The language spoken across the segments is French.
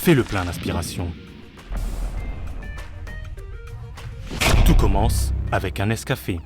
Fais le plein d'inspiration. Tout commence avec un Nescafé.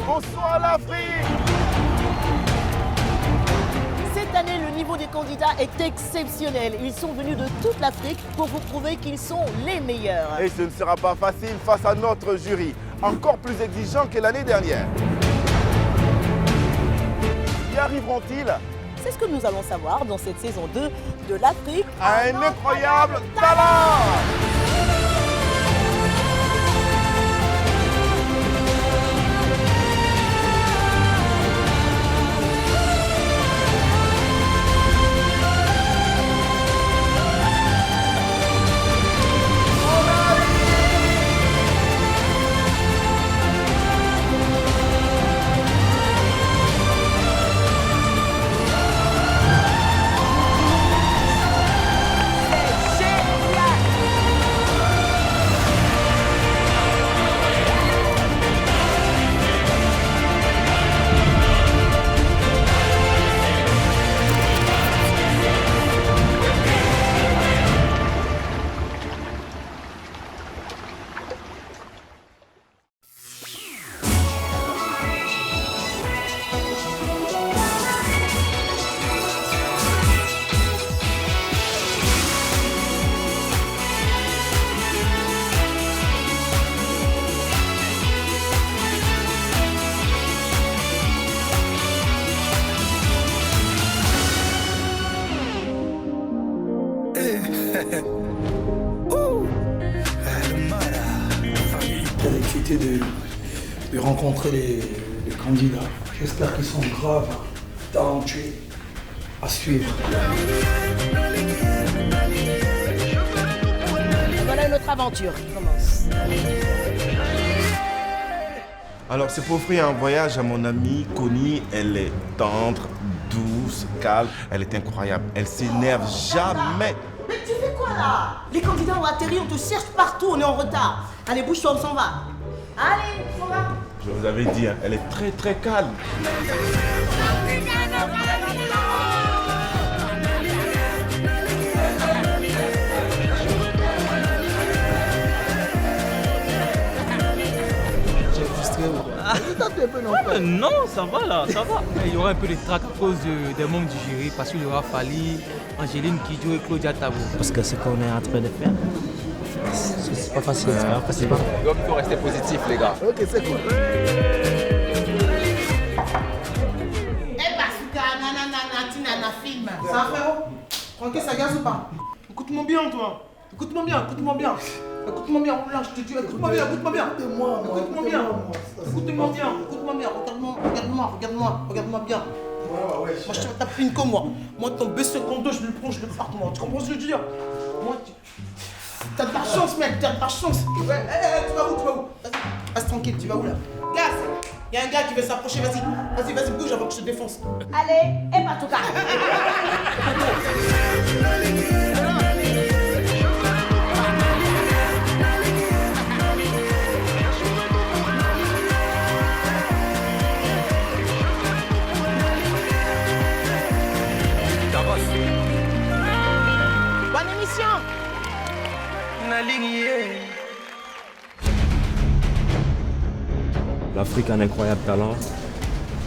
Bonsoir l'Afrique! Cette année, le niveau des candidats est exceptionnel. Ils sont venus de toute l'Afrique pour vous prouver qu'ils sont les meilleurs. Et ce ne sera pas facile face à notre jury, encore plus exigeant que l'année dernière. Y arriveront-ils C'est ce que nous allons savoir dans cette saison 2 de l'Afrique. à un incroyable talent? J'ai l'excité de rencontrer les candidats. J'espère qu'ils sont graves, talentueux, à suivre. Voilà une autre aventure qui commence. Alors c'est pour offrir un voyage à mon amie Connie. Elle est tendre, douce, calme. Elle est incroyable. Elle s'énerve jamais. Mais tu fais quoi là? Les candidats ont atterri, on te cherche partout, on est en retard. Allez, bouge-toi, on s'en va. Allez, on s'en va. Je vous avais dit, hein, elle est très très calme. Non, ça va là, ça va. Il y aura un peu de trac à cause des membres du jury parce qu'il y aura Fali, Angéline Kidjo et Claudia Tabo. Parce que ce qu'on est en train de faire, c'est pas facile, c'est pas facile. Donc il faut rester positif les gars. Ok, c'est cool. Eh Basuka, nanana, tinana, film. Ça va frérot? Tranquille, ça gaz ou pas? Écoute-moi bien toi. Écoute-moi bien, écoute-moi bien. Écoute-moi bien, là je te dis, écoute-moi bien, écoute-moi bien. Écoute-moi bien. Écoute-moi bien, écoute-moi bien. Regarde-moi bien. Moi je te tape une comme moi. Moi ton B52, je le prends, je le parte moi. Tu comprends ce que je veux dire? Moi, t'as de la chance mec, t'as de la chance. Ouais, tu vas où? Vas-y, reste tranquille, tu vas où là? Gaz, il y a un gars qui veut s'approcher, vas-y, bouge avant que je te défonce. Allez, et pas tout cas. Bonne émission. L'Afrique a un incroyable talent.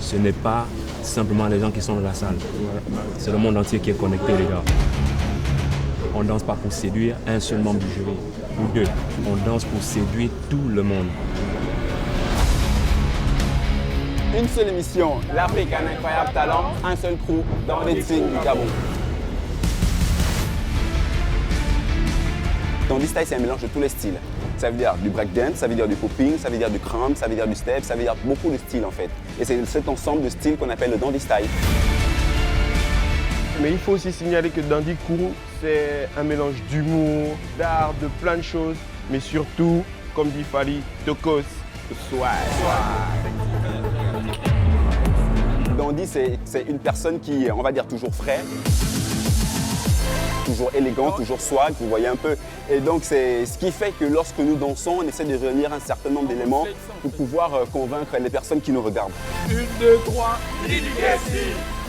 Ce n'est pas simplement les gens qui sont dans la salle. C'est le monde entier qui est connecté, les gars. On danse pas pour séduire un seul membre du jury, ou deux. On danse pour séduire tout le monde. Une seule émission, l'Afrique a un incroyable talent, un seul crew dans les signes du Gabon. Dandy Style, c'est un mélange de tous les styles. Ça veut dire du breakdance, ça veut dire du popping, ça veut dire du crumb, ça veut dire du step, ça veut dire beaucoup de styles en fait. Et c'est cet ensemble de styles qu'on appelle le Dandy Style. Mais il faut aussi signaler que Dandy Crew, c'est un mélange d'humour, d'art, de plein de choses, mais surtout, comme dit Fally, tokos, swag. Dandy, c'est une personne qui est, on va dire, toujours frais, toujours élégant, toujours swag, vous voyez un peu. Et donc, c'est ce qui fait que lorsque nous dansons, on essaie de réunir un certain nombre d'éléments pour pouvoir convaincre les personnes qui nous regardent. 1, 2, 3,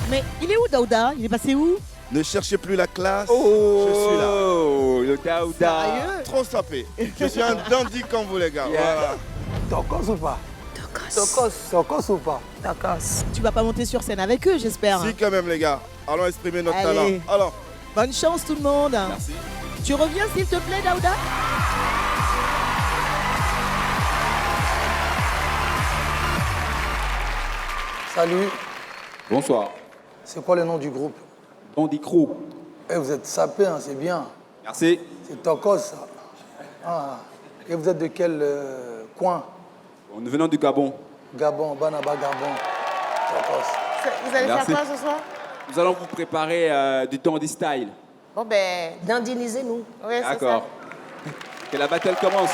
Mais il est où Daouda? Il est passé où? Ne cherchez plus la classe, Oh, je suis là. le Daouda. Sérieux? Trop sapé. Je suis un dandy comme vous les gars. Yeah. Voilà. Tokos ou pas? Tokos ou pas? Tu vas pas monter sur scène avec eux, j'espère. Si quand même les gars, allons exprimer notre Allez. talent. Alors, Bonne chance tout le monde. Merci. Tu reviens s'il te plaît Daouda? Salut, Bonsoir. c'est quoi le nom du groupe? Dandy Crew. Eh, vous êtes sapé, hein, c'est bien. Merci. C'est Tokos, ça. Ah. Et vous êtes de quel coin? Nous venons du Gabon. Gabon, Banaba, Gabon. Tokos. Vous allez Merci. faire quoi ce soir? Nous allons vous préparer du Dandy Style. Bon ben, D'indinisez-nous. oui, c'est ça. D'accord. Que la battle commence.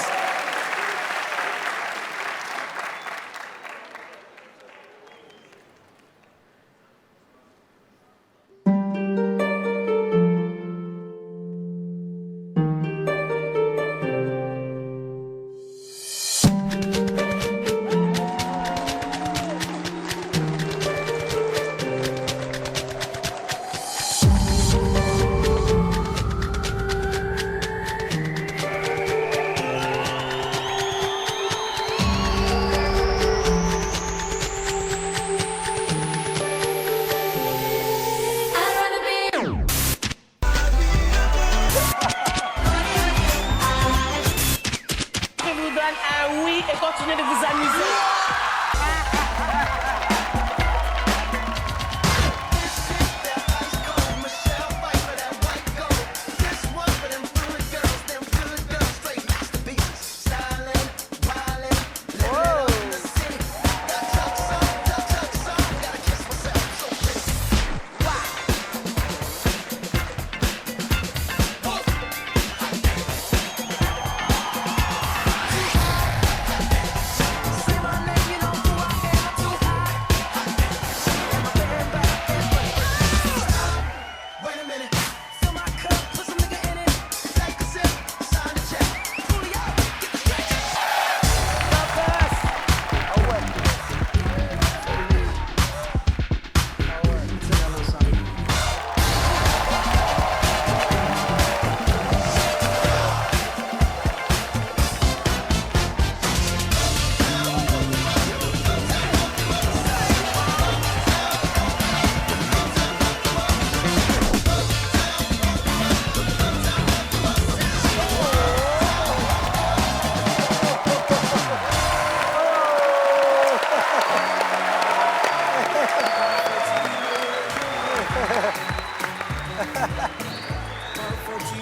Et continuez de vous amuser.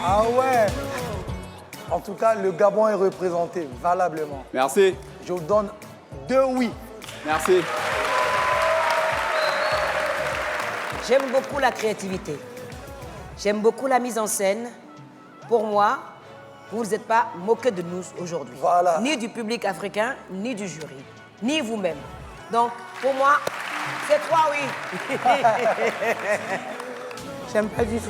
Ah ouais. En tout cas, le Gabon est représenté valablement. Merci. Je vous donne 2 oui. Merci. J'aime beaucoup la créativité. J'aime beaucoup la mise en scène. Pour moi, vous n'êtes pas moqué de nous aujourd'hui. Voilà. Ni du public africain, ni du jury, ni vous-même. Donc, pour moi, c'est 3 oui. J'aime pas du tout.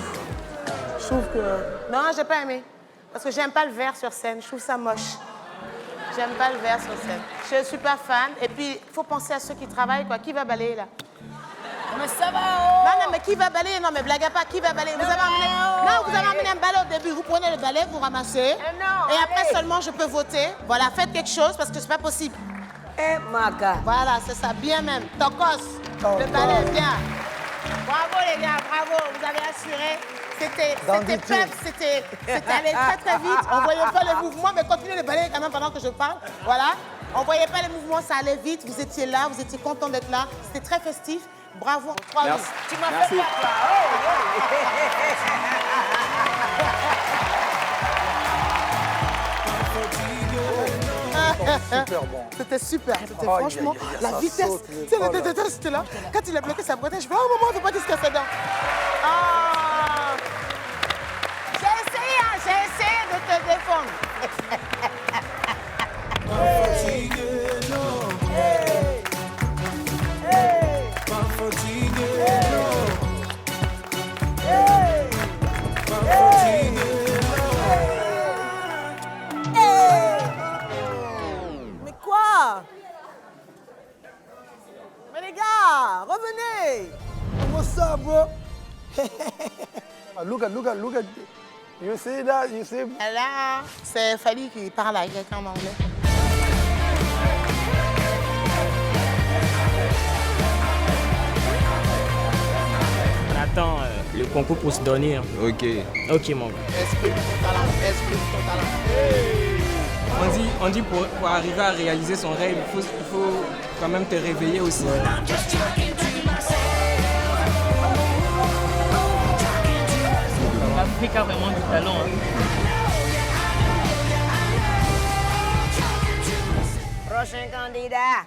Je trouve que... Non, j'ai pas aimé. Parce que j'aime pas le vert sur scène. Je trouve ça moche. J'aime pas le vert sur scène. Je suis pas fan. Et puis, il faut penser à ceux qui travaillent, quoi. Qui va balayer, là? Mais ça va, oh! Non, non, mais qui va balayer? Non, mais blague à pas. Qui va balayer? Vous avez emmené... Non, vous avez emmené un balai au début. Vous prenez le balai, vous ramassez. non, et après allez. seulement, je peux voter. Voilà, faites quelque chose parce que c'est pas possible. Eh, Maka. Voilà, c'est ça. Bien même. Tokos. Le balai, bien. Bravo, les gars. Bravo. Vous avez assuré. C'était pep, c'était allé très très vite. On voyait pas les mouvements, mais continuez de balayer quand même pendant que je parle. Voilà. On voyait pas les mouvements, ça allait vite. Vous étiez là, vous étiez content d'être là. C'était très festif. Bravo. 3 Merci. Tu m'as Merci. fait peur, toi. Oh, super bon. C'était super. C'était Oh, franchement la ça vitesse. saute, Tu sais, le détecteur, c'était là. Quand il a bloqué sa bretelle, je fais, oh maman, on ne peut pas discuter dedans. Ah! J'ai essayé de te défendre. Mais quoi? Mais les gars, revenez! What's up, bro? Look at. You see that? You see? Là, c'est Fali qui parle avec quelqu'un en anglais. On attend le concours pour se donner. Hein. Ok. Ok, mon gars. Exprime ton talent, exprime ton talent. On dit pour arriver à réaliser son rêve, il faut quand même te réveiller aussi. L'Afrique a vraiment du talent. Hein. Prochain candidat.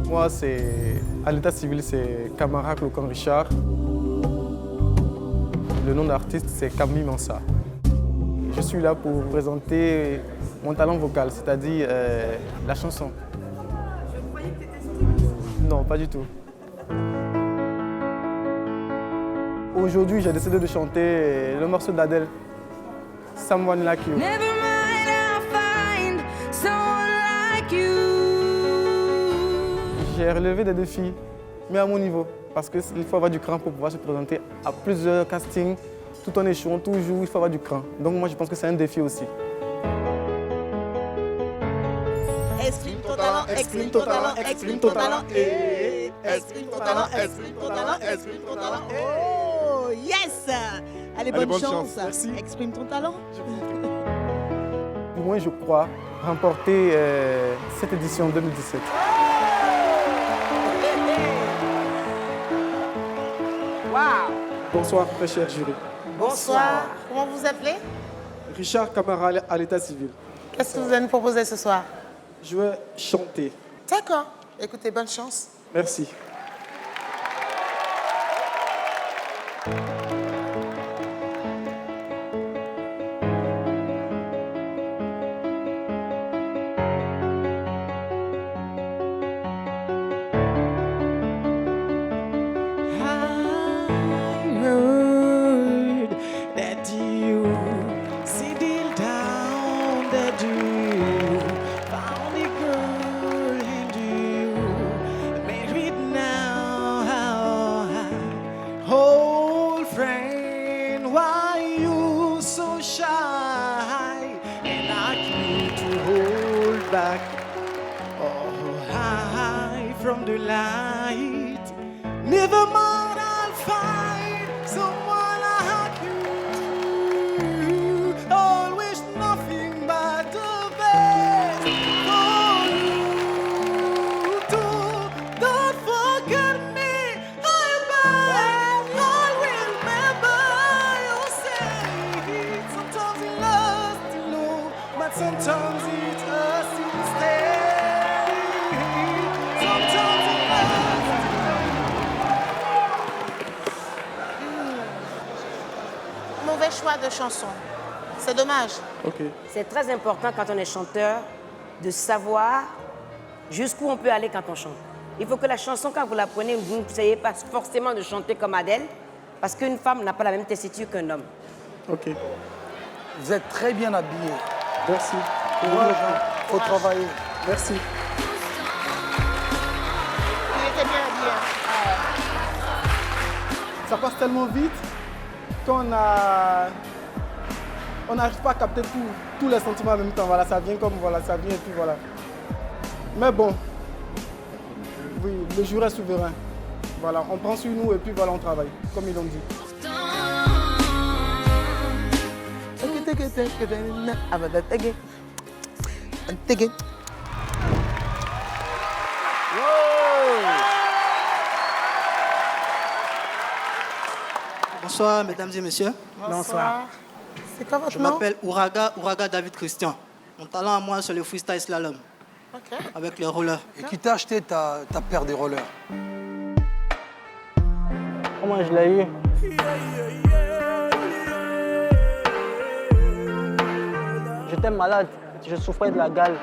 Moi, c'est à l'état civil, c'est Camara Clocan Richard. Le nom d'artiste, c'est Camille Mansa. Je suis là pour présenter mon talent vocal, c'est-à-dire la chanson. Je croyais que tu étais styliste. Non, pas du tout. Aujourd'hui, j'ai décidé de chanter le morceau d'Adèle, Someone Like You. J'ai relevé des défis, mais à mon niveau, parce qu'il faut avoir du cran pour pouvoir se présenter à plusieurs castings, tout en échouant toujours, il faut avoir du cran. Donc moi, je pense que c'est un défi aussi. Exprime ton talent, exprime ton talent, exprime ton talent. Exprime ton talent, exprime ton talent, exprime ton talent. Oh, yes! Allez, bonne chance. Merci. Exprime ton talent. Du moins, je crois remporter cette édition 2017. Waouh! Bonsoir, très cher jury. Bonsoir. Comment vous appelez? Richard Camara à l'état civil. Qu'est-ce que vous allez nous proposer ce soir? Je vais chanter. D'accord. Écoutez, bonne chance. Merci. From the light, never mind, I'll find someone like you. Always nothing but the best for you. Don't forget me, I will remember you say. Sometimes it's lost to know, but sometimes it's us instead. Mauvais choix de chanson. C'est dommage. Okay. C'est très important quand on est chanteur de savoir jusqu'où on peut aller quand on chante. Il faut que la chanson, quand vous la prenez, vous n'essayez pas forcément de chanter comme Adèle, parce qu'une femme n'a pas la même tessiture qu'un homme. Ok. Vous êtes très bien habillé. Merci. Il faut travailler. Merci. Il était bien habillé. Ça passe tellement vite qu'on n'arrive pas à capter tous les sentiments en même temps. Voilà, ça vient comme voilà, ça vient et puis voilà. Mais bon, oui, le jour est souverain. Voilà, on prend sur nous et puis voilà, on travaille, comme ils l'ont dit. Bonsoir, mesdames et messieurs. Bonsoir. C'est quoi votre Je nom? m'appelle Ouraga David Christian. Mon talent à moi, c'est le freestyle slalom. Ok. Avec les rollers. Et qui t'a acheté ta paire des rollers? Comment je l'ai eu? J'étais malade, je souffrais de la gale.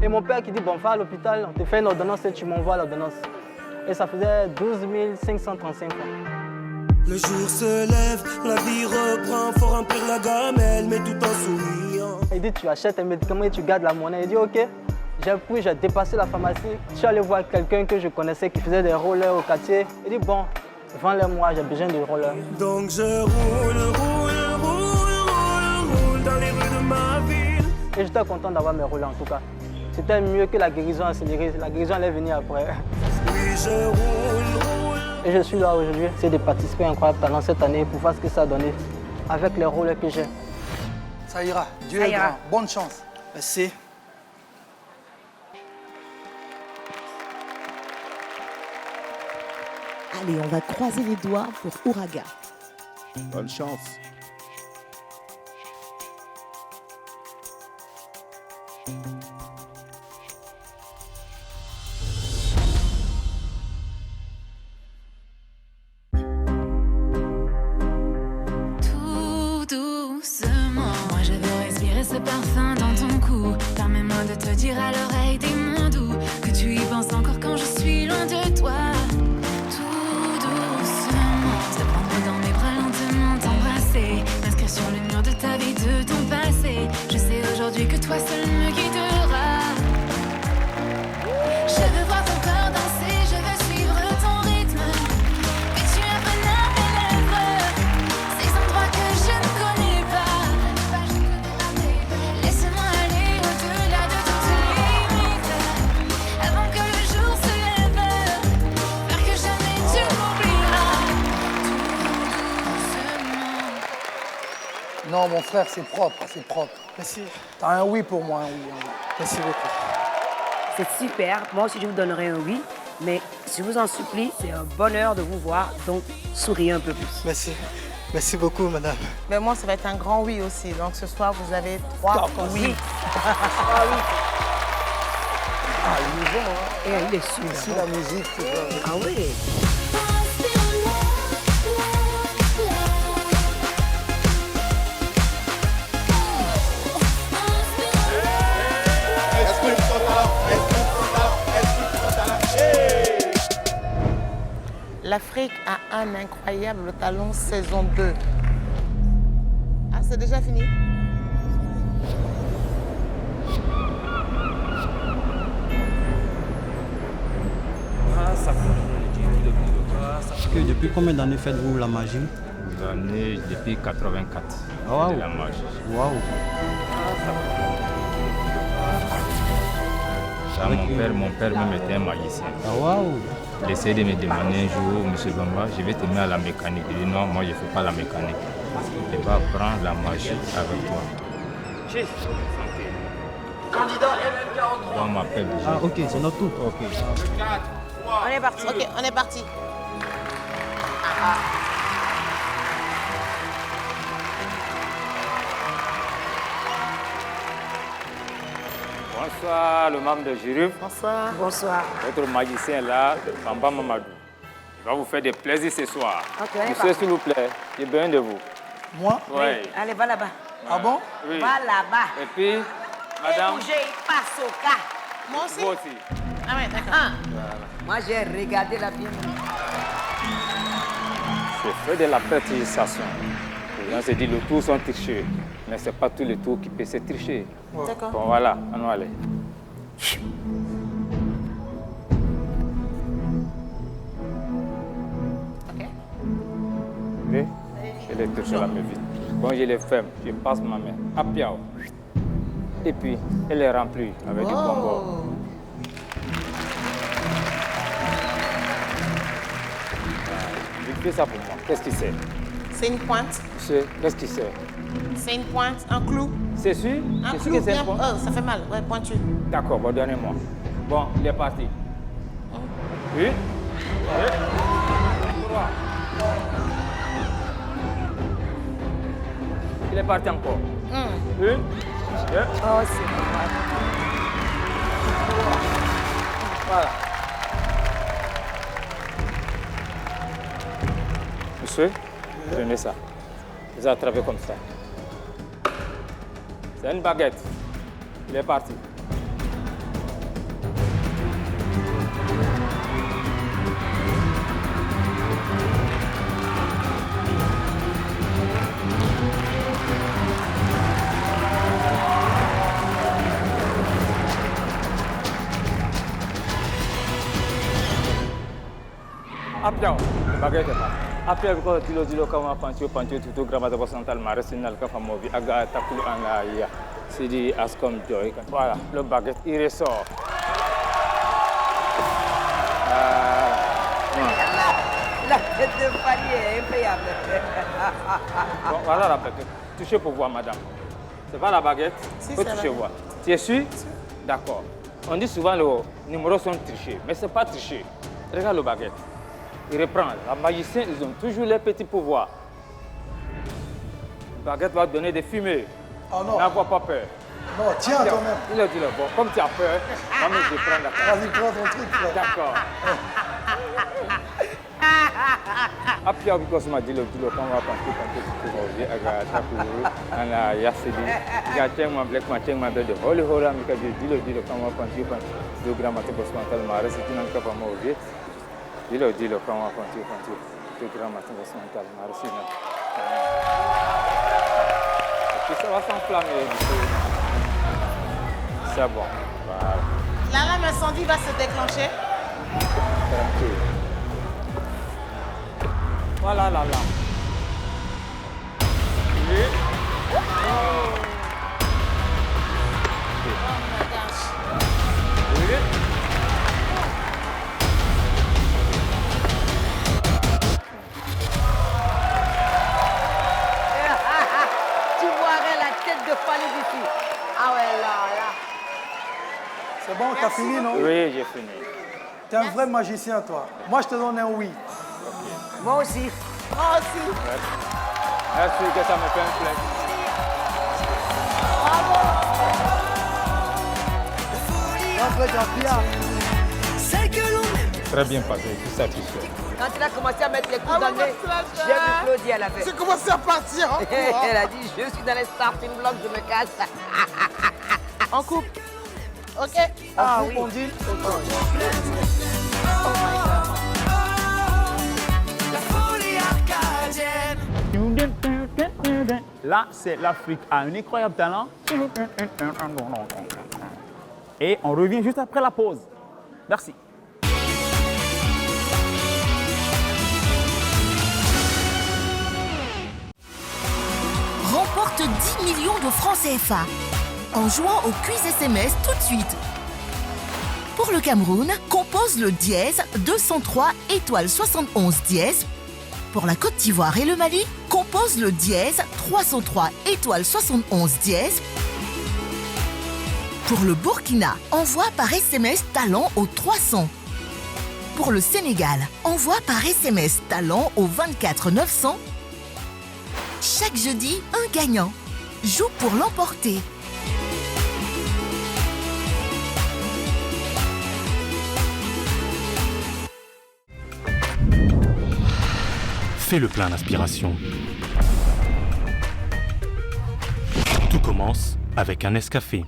Et mon père qui dit, bon, va à l'hôpital, on te fait une ordonnance et tu m'envoies l'ordonnance. Et ça faisait 12 535 francs. Le jour se lève, la vie reprend, faut remplir la gamelle, mais tout en souriant. Il dit, tu achètes un médicament et tu gardes la monnaie. Il dit, ok. J'ai dépassé la pharmacie. Je suis allé voir quelqu'un que je connaissais qui faisait des rollers au quartier. Il dit, bon, vends-les-moi, j'ai besoin de rollers. Donc je roule dans les rues de ma ville. Et j'étais content d'avoir mes rollers en tout cas. C'était mieux que la guérison accélérée. La guérison allait venir après. Oui, je roule. Et je suis là aujourd'hui, c'est de participer à Incroyable Talent cette année pour voir ce que ça a donné avec les rollers que j'ai. Ça ira, Dieu Ça est ira. grand. Bonne chance. Merci. Allez, on va croiser les doigts pour Ouraga. Bonne chance. Tout doucement, moi je veux respirer ce parfum dans ton cou. Permets-moi de te dire à l'oreille des mots doux que tu y penses encore quand je suis loin de toi. Tout doucement, te prendre dans mes bras lentement, t'embrasser, m'inscrire sur le mur de ta vie, de ton passé. Je sais aujourd'hui que toi seul me guidera. Je veux voir ton corps danser, je veux suivre ton rythme. Mais tu apprennes à mes lèvres ces endroits que je ne connais pas. Laisse-moi aller au-delà de toutes limites. Avant que le jour se lève, faire que jamais tu m'oublieras. Non, mon frère, c'est propre, c'est propre. Merci. T'as un oui pour moi, un oui. Merci beaucoup. C'est super. Moi aussi, je vous donnerai un oui. Mais je vous en supplie, c'est un bonheur de vous voir. Donc, souriez un peu plus. Merci. Merci beaucoup, madame. Mais moi, ça va être un grand oui aussi. Donc ce soir, vous avez 3 oui. Ah, il est bon, hein. Et il est sûr. C'est la musique, tu vois. Ah oui. L'Afrique a un incroyable talent saison 2. Ah, c'est déjà fini? Depuis combien d'années faites-vous la magie? Depuis 84. Wow. De la magie. Waouh. Ça, mon père même était un magicien. Ah, waouh. Il essayait de me demander un jour, M. Bamba, je vais te mettre à la mécanique. Il dit non, moi je ne fais pas la mécanique. Je vais apprendre la magie avec toi. Candidat MM43. On m'appelle. Ah, ok, c'est notre tour. Ok. On est parti. Ok, on est parti. Bonsoir, le membre de jury. Bonsoir. Bonsoir. Votre magicien là, Bamba Mamadou. Il va vous faire des plaisirs ce soir. Ok, on est Monsieur, parti. s'il vous plaît, j'ai besoin de vous. Moi? Oui. Allez, va là-bas. Ah bon? Oui. Va là-bas. Et puis, madame, Et bougez, il passe au cas. Moi aussi? vous aussi. Ah ouais, d'accord. Ah. Moi, j'ai regardé la bienvenue. C'est fait de la fertilisation. Les gens se disent le tour sont trichés. Mais ce n'est pas tous les tours qui peuvent se tricher. D'accord. Bon, voilà, on va aller. Ok. Oui, je les touche la main vite. Bon, je les ferme, je passe ma main à piao. Et puis, elle les remplit avec du bonbon. Fais ça pour moi. Qu'est-ce que c'est? C'est une pointe. Qu'est-ce que c'est? C'est une pointe, un clou. C'est sûr? Un C'est sûr clou que c'est bien. un point? Oh, ça fait mal. Ouais, pointu. D'accord, bon, donnez-moi. Bon, il est parti. Oui? 3. Il est parti encore. Une, deux. Oh, c'est pas grave. Voilà. Monsieur, prenez ça. Vous attrapez comme ça. C'est une baguette. Il est parti. Apiao, baguette est parti. Apiao ko dilo kama pancho tutu gramata bosantal maresinal ka famovi aga takulu anga ya. Sidi Ascom Joy. Voilà, le baguette, il ressort. La tête de palier est impayable. Bon, voilà la baguette. Touchez pour voir, madame. C'est pas la baguette? Si, faut c'est toucher la voir. Tu es sûr? D'accord. On dit souvent les numéros sont trichés, mais ce n'est pas triché. Regarde le baguette. Il reprend. La magicienne, ils ont toujours les petits pouvoirs. La baguette va donner des fumées. Oh non. N'avoir pas peur. Non, tiens toi-même. Dis-le. Bon, comme tu as peur, moi je vais prendre la carte. Vas-y, prends ton truc, frère. D'accord. Apia because ma dilo quand on va partir pour aujourd'hui aga takuru ana yasidi ga cheng black ma cheng ma de holy hora mi ka dilo quand on va partir do grammatique bosmantal mare c'est une ka pa aujourd'hui dilo quand on va partir do grammatique bosmantal mare c'est une puis ça va s'enflammer c'est bon voilà. L'alarme incendie va se déclencher. Tranquille. Voilà, là, là. Oui. Oh. Oui. Tu voirais la tête de Fanny d'ici. Ah ouais, là. C'est bon, t'as fini, non? Oui, j'ai fini. T'es un vrai magicien, toi. Moi, je te donne un oui. Moi aussi. Moi aussi. Merci, que ça me fait un plaisir. Très bien passé, tout satisfait. Quand il a commencé à mettre les coups dans le nez, j'ai vu Claudie, elle a fait. J'ai commencé à partir. Elle a dit, je suis dans les starting blocks, je me casse. En coupe. Ok. Ah oui. On dit. Là, c'est l'Afrique a un incroyable talent. Et on revient juste après la pause. Merci. Remporte 10 millions de francs CFA en jouant au quiz SMS tout de suite. Pour le Cameroun, compose le dièse 203 étoile 71 dièse. Pour la Côte d'Ivoire et le Mali, compose le dièse 303 étoile 71 dièse. Pour le Burkina, envoie par SMS talent au 300. Pour le Sénégal, envoie par SMS talent au 24 900. Chaque jeudi, un gagnant. Joue pour l'emporter. Fais le plein d'inspiration. Tout commence avec un Nescafé.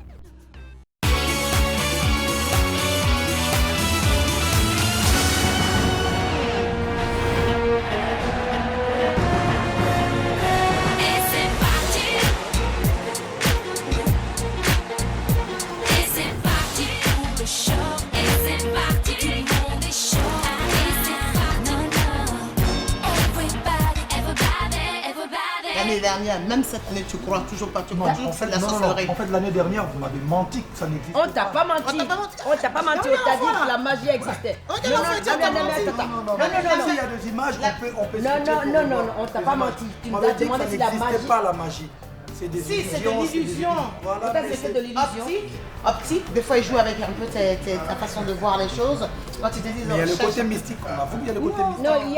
L'année dernière, même cette année, tu crois toujours pas, tu crois toujours que c'est de la non, sorcellerie. en fait, l'année dernière, vous m'avez menti que ça n'existe On t'a pas menti. On t'a pas menti. On t'a dit que la magie existait. Non, il y a des images, on peut Non, on t'a pas menti. Tu nous as demandé si la magie. pas la magie. C'est des Si, c'est de illusions, l'illusion. Voilà, Peut-être mais que c'est de l'illusion. Optique. Des fois, il joue avec un peu ta façon de voir les choses. Quand tu te dis, Mais il y a le côté mystique, on a vu, il y a le côté mystique. Non, il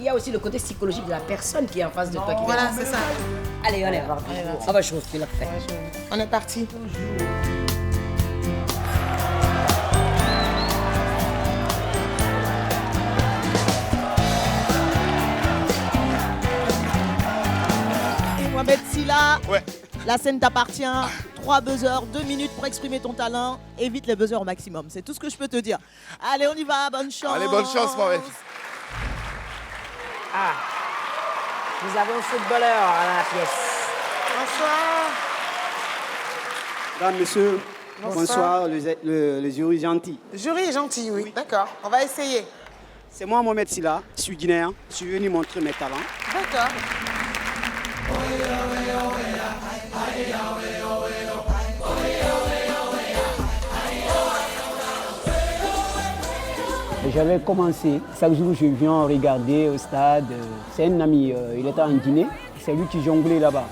y a aussi le côté psychologique de la personne qui est en face de toi. Voilà, c'est ça. Allez, allez, on va jouer. On est parti. Mohamed Silla, la scène t'appartient. 3 buzzers, 2 minutes pour exprimer ton talent. Évite les buzzers au maximum. C'est tout ce que je peux te dire. Allez, on y va. Bonne chance. Allez, bonne chance, Mohamed. Ah, nous avons un footballeur à la pièce. Bonsoir. Mesdames, messieurs, Bonsoir. bonsoir, le jury gentil. Le jury est gentil, oui. D'accord, on va essayer. C'est moi, Mohamed Silla, je suis guinéen, je suis venu montrer mes talents. D'accord. J'avais commencé, chaque jour je viens regarder au stade. C'est un ami, il était en Guinée, c'est lui qui jonglait là-bas.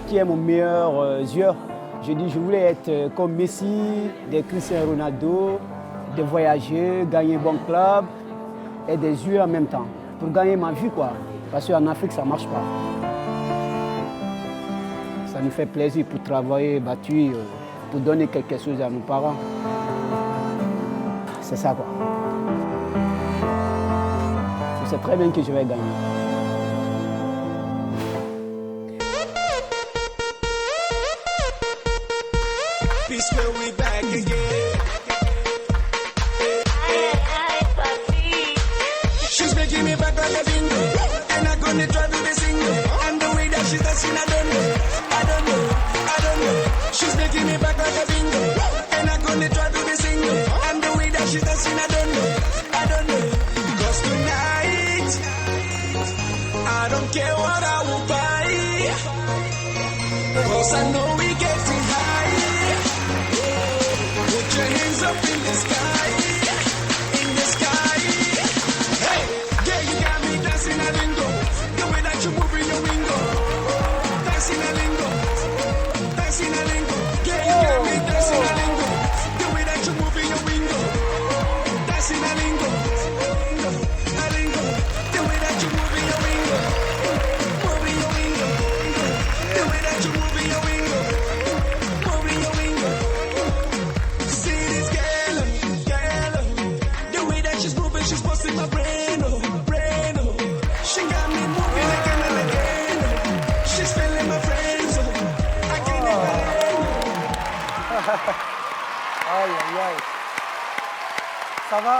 Qui est mon meilleur joueur? Je dis, je voulais être comme Messi, des Cristiano Ronaldo, de voyager, gagner un bon club et des joueurs en même temps. Pour gagner ma vie, quoi. Parce qu'en Afrique, ça ne marche pas. Ça nous fait plaisir pour travailler, battu, pour donner quelque chose à nos parents. C'est ça, quoi. Je sais très bien que je vais gagner. She's making me back like a bingo, and I'm gonna try to be single. And the way that she's dancing, I don't know. She's making me back like a bingo, and I'm gonna try to be single. And the way that she's dancing, I don't know. Cause tonight, I don't care what I will buy, cause I know we getting high. Put your hands up in the sky, in the sky. Hey, yeah, you got me dancing a lingo. The way that you move in your wingo. Dancing a lingo. Dancing a lingo. Yeah, you got me dancing a lingo. The way that you move in your wingo. Dancing a lingo. A lingo. The way that you move in your wingo. Move in your wingo. The way that you move in your wingo. Move in your wingo. See this girl, the way that she's moving, she's busting my brain, oh. She got me moving again and again, oh. She's feeling my friends, oh. I can't Aïe, aïe, aïe. Ça va?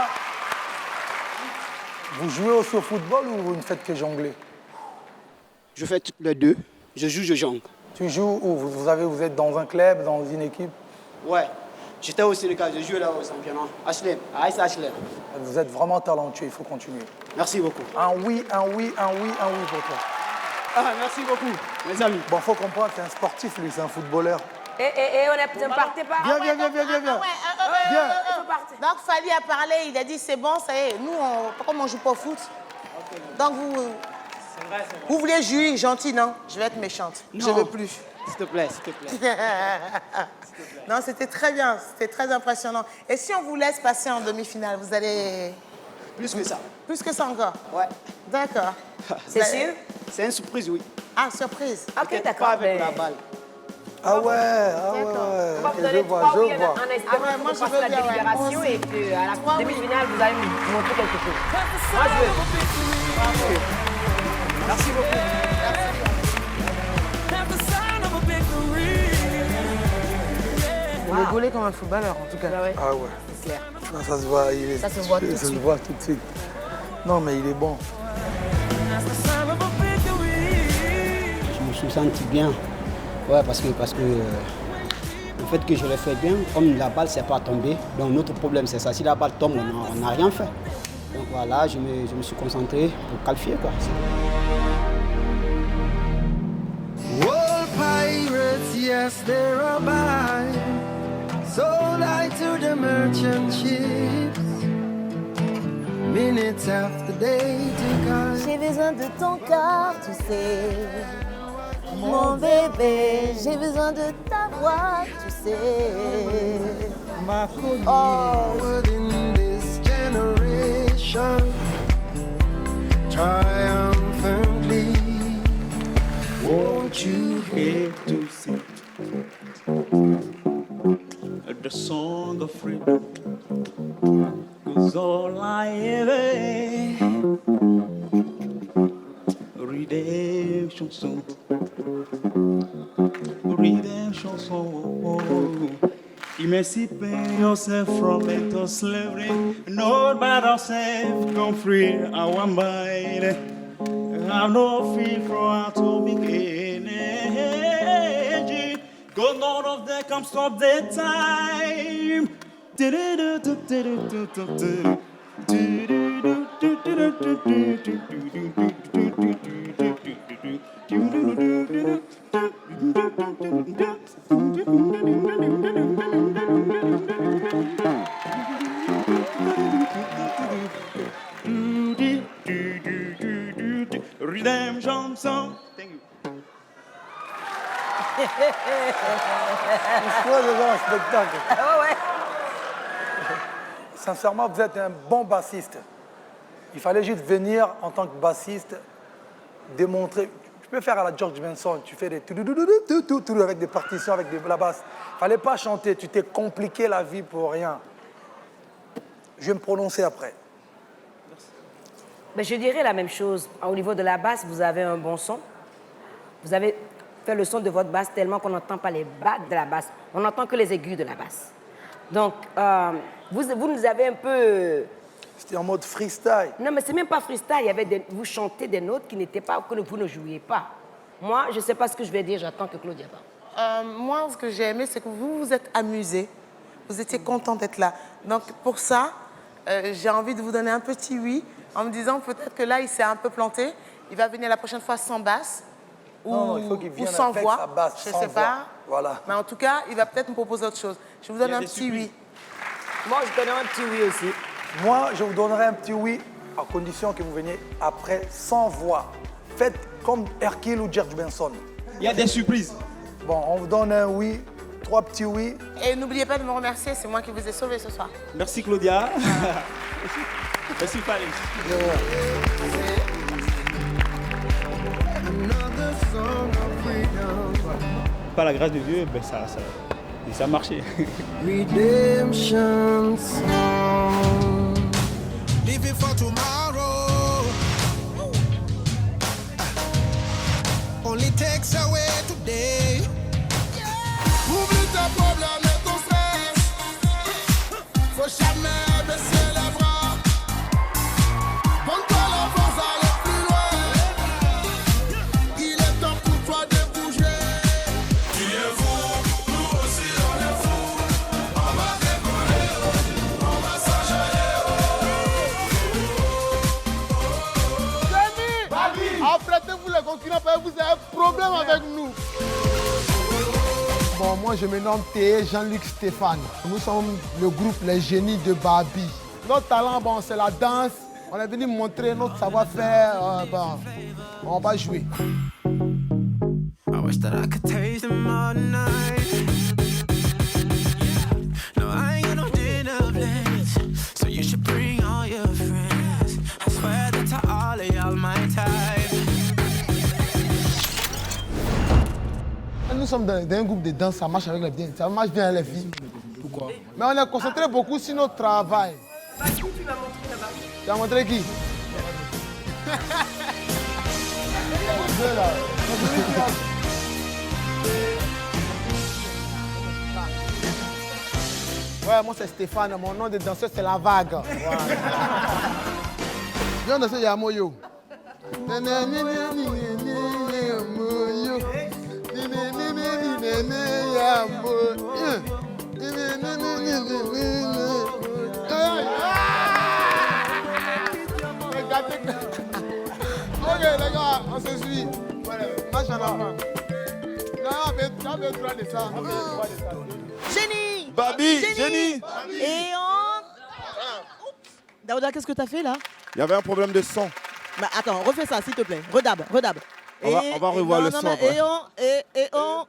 Vous jouez aussi au football ou vous ne faites que jongler? Je fais les deux. Je joue, je jongle. Tu joues où? Vous êtes dans un club, dans une équipe? Ouais. J'étais au Sénégal, je jouais là au championnat. HLM, à AS HLM. Vous êtes vraiment talentueux, il faut continuer. Merci beaucoup. Un oui pour toi. Ah, merci beaucoup, mes amis. Bon, faut comprendre, c'est un sportif, lui, c'est un footballeur. On ne partez pas. Viens. Viens. Donc Fally a parlé, il a dit c'est bon, ça y est. Nous, comme on joue pas au foot. Donc vous voulez jouer gentil, non? Je vais être méchante. Non. Je veux plus. S'il te plaît. Non, c'était très bien, c'était très impressionnant. Et si on vous laisse passer en demi-finale, vous allez... Plus que ça. Plus que ça encore? Ouais. D'accord. C'est sûr? C'est une surprise, oui. Ah, surprise. Ok, d'accord. Pas avec la balle. Ah ouais. On va vous donner Je vois. en espérant moi, que je vous veux passez la bien, ouais. délibération et qu'à la demi-finale, vous allez nous montrer quelque chose. Moi, je veux. Merci beaucoup. Vous rigolez comme un footballeur, en tout cas. Ah ouais. C'est clair. Non, ça se voit, Ça se voit tout de ça se suite. voit tout de suite. Non, mais il est bon. Je me suis senti bien. Ouais, parce que le fait que je l'ai fait bien, comme la balle ne s'est pas tombée, donc notre problème c'est ça. Si la balle tombe, on n'a rien fait. Donc voilà, je me suis concentré pour qualifier, quoi. All pirates, yes, they're a buy. Sold I to the merchant ships. minutes after day to come. J'ai besoin de ton corps, tu sais. Mon bébé, j'ai besoin de ta voix, tu sais. Ma in this generation, triumphantly, won't you hear to sing the song of freedom? 'Cause all I ever redemption song, redemption song. Emancipate yourself from mental slavery. No matter self, come free our mind. Have no fear for atomic energy. 'Cause none of them can stop the time. Redemption song. Thank you. Histoire de dans un spectacle. Ouais. Sincèrement, vous êtes un bon bassiste. Il fallait juste venir en tant que bassiste, démontrer. Tu peux faire à la George Benson, tu fais des tout avec des partitions, avec la basse. Il fallait pas chanter, tu t'es compliqué la vie pour rien. Je vais me prononcer après. Mais je dirais la même chose. Au niveau de la basse, vous avez un bon son. Vous avez fait le son de votre basse tellement qu'on n'entend pas les basses de la basse. On n'entend que les aigus de la basse. Donc, vous nous avez un peu... C'était en mode freestyle. Non, mais c'est même pas freestyle. Il y avait vous chantez des notes qui n'étaient pas, que vous ne jouiez pas. Moi, je ne sais pas ce que je vais dire, j'attends que Claudia parle. Moi, ce que j'ai aimé, c'est que vous vous êtes amusé. Vous étiez content d'être là. Donc, pour ça, j'ai envie de vous donner un petit oui, en me disant peut-être que là, il s'est un peu planté. Il va venir la prochaine fois sans basse. Non, il faut qu'il vienne sans avec voix. sa basse, Je sans sais voix. pas. Voilà. Mais en tout cas, il va peut-être me proposer autre chose. Je vous donne un petit oui. Moi, je donnerai un petit oui aussi. Moi, je vous donnerai un petit oui, à condition que vous veniez après sans voix. Faites comme Hercule ou George Benson. Il y a des surprises. Bon, on vous donne un oui, 3 petits oui. Et n'oubliez pas de me remercier, c'est moi qui vous ai sauvé ce soir. Merci Claudia. Merci Paris. Par la grâce de Dieu, ben ça a marché. Redemption song. Living for tomorrow. Only takes away today. Oublie tes problèmes et ton stress. Faut jamais baisser les bras. Donne-toi la force à aller plus loin. Il est temps pour toi de bouger. Tu es fou, nous aussi on est fou. On va décoller, on va s'enjailler. Jenny, apprêtez-vous les concurrents parce que vous avez un problème avec nous. Bon, moi je me nomme Théé Jean-Luc Stéphane. Nous sommes le groupe Les Génies de Babi. Notre talent, bon, c'est la danse. On est venu montrer notre savoir-faire. Bon, on va jouer. I wish that I could taste them all night. No, I ain't got no dinner plans, so you should bring all your friends. I swear that to all of y'all my type. Nous sommes dans un groupe de danse, ça marche avec les filles. Ça marche bien avec les filles. Pourquoi? Mais on est concentré beaucoup sur notre travail. Qui tu vas montrer là-bas? Tu vas montrer qui? Ouais, moi c'est Stéphane, mon nom de danseur c'est La Vague. Voilà. Viens danser Yamoyo. Ok les gars, on se suit. Marche en avant. Non, on droit de ça. Jenny. Babi, Jenny. Jenny. Et on... Daouda, qu'est-ce que t'as fait là? Il y avait un problème de son. Bah, attends, refais ça s'il te plaît. Redab. On va revoir le son après. Et on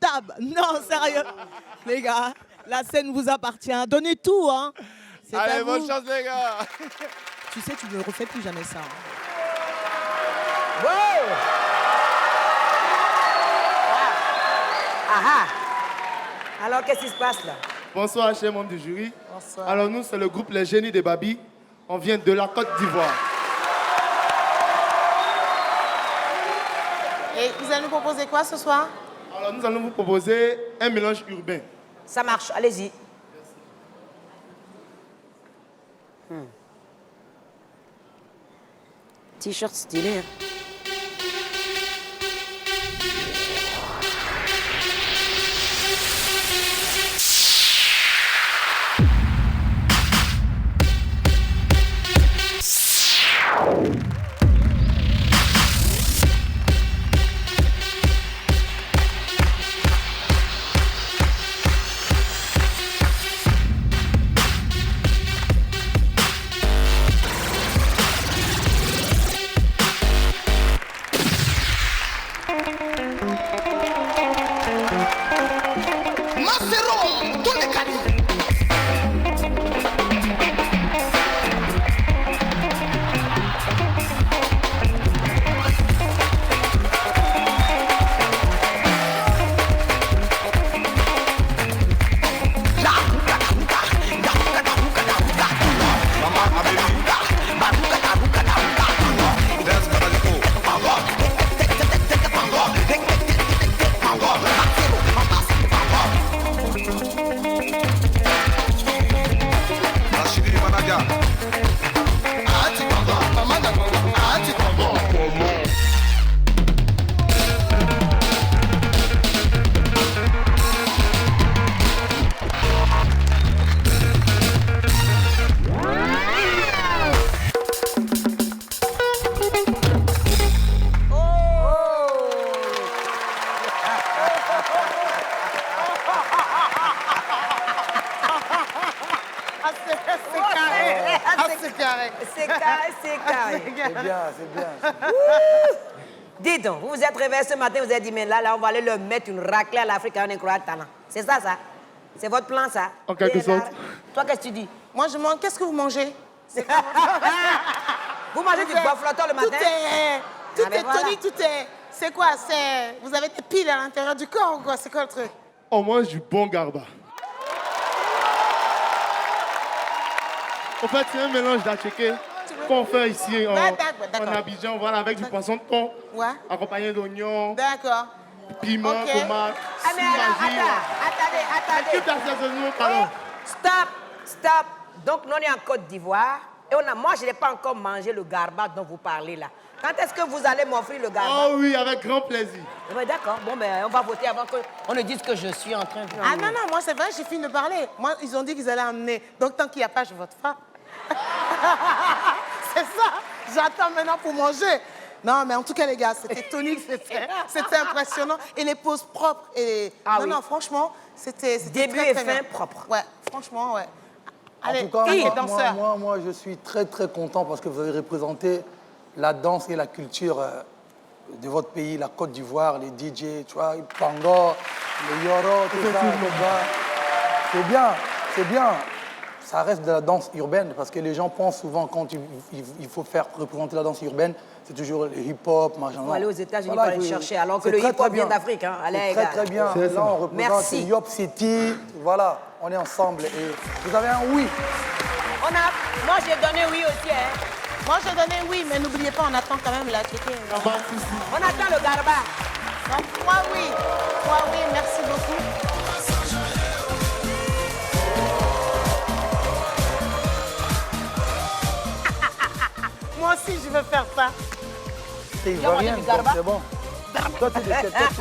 dab. Non, sérieux. Les gars, la scène vous appartient. Donnez tout, hein. C'est à Allez, vous. bonne chance les gars. Tu sais, tu ne refais plus jamais ça. Alors, qu'est-ce qui se passe là? Bonsoir, chers membres du jury. Bonsoir. Alors, nous, c'est le groupe Les Génies des Babi. On vient de la Côte d'Ivoire. Et vous allez nous proposer quoi ce soir? Alors, nous allons vous proposer un mélange urbain. Ça marche, allez-y. T-shirt stylé. Hein. C'est carré. C'est bien. Dis donc, vous vous êtes réveillé ce matin, vous avez dit, mais là, on va aller leur mettre une raclée à l'Afrique, un incroyable talent. C'est ça? C'est votre plan, ça? En quelque sorte. Toi, qu'est-ce que tu dis? Moi, je demande, qu'est-ce que vous mangez? Vous mangez du bois flottant le matin? Tout est tonique, tout est... C'est quoi? Vous avez des piles à l'intérieur du corps ou quoi? C'est quoi le truc? On mange du bon garba. En fait, c'est un mélange d'atchéké qu'on fait ici en Abidjan, voilà, avec du poisson de thon, accompagné d'oignons, piment, tomate, attendez. Stop. Donc, nous, on est en Côte d'Ivoire. Et moi, je n'ai pas encore mangé le garba dont vous parlez là. Quand est-ce que vous allez m'offrir le garba? Oh oui, avec grand plaisir. Ouais, d'accord. Bon, ben, on va voter avant qu'on ne dise que je suis en train de... Ah non, moi, c'est vrai, j'ai fini de parler. Moi, ils ont dit qu'ils allaient emmener. Donc, tant qu'il n'y a pas, je vote pas. C'est ça. J'attends maintenant pour manger. Non, mais en tout cas, les gars, c'était tonique, c'était impressionnant. Et les poses propres. Et... non, franchement, c'était début très, et très fin bien. propre. Ouais, franchement, ouais. Allez, en tout cas, qui est danseur? moi, je suis très, très content parce que vous avez représenté la danse et la culture de votre pays, la Côte d'Ivoire, les DJ, tu vois, les Pango, les Yoro, tout ça. C'est bien. Ça reste de la danse urbaine parce que les gens pensent souvent quand il faut faire représenter la danse urbaine, c'est toujours le hip-hop, machin. Il faut aller aux États-Unis pour aller chercher, alors que le hip-hop vient d'Afrique. Hein. Allez, c'est très bien. Là, on représente Yop City. Voilà, on est ensemble. Et vous avez un oui. Moi, j'ai donné oui aussi. Hein. Moi, j'ai donné oui, mais n'oubliez pas, on attend quand même la checker. On attend le garba. Donc, moi, oui, merci beaucoup. Moi aussi, je veux faire ça. C'est ivoirien, donc c'est bon. Toi, tu es de quelle équipe?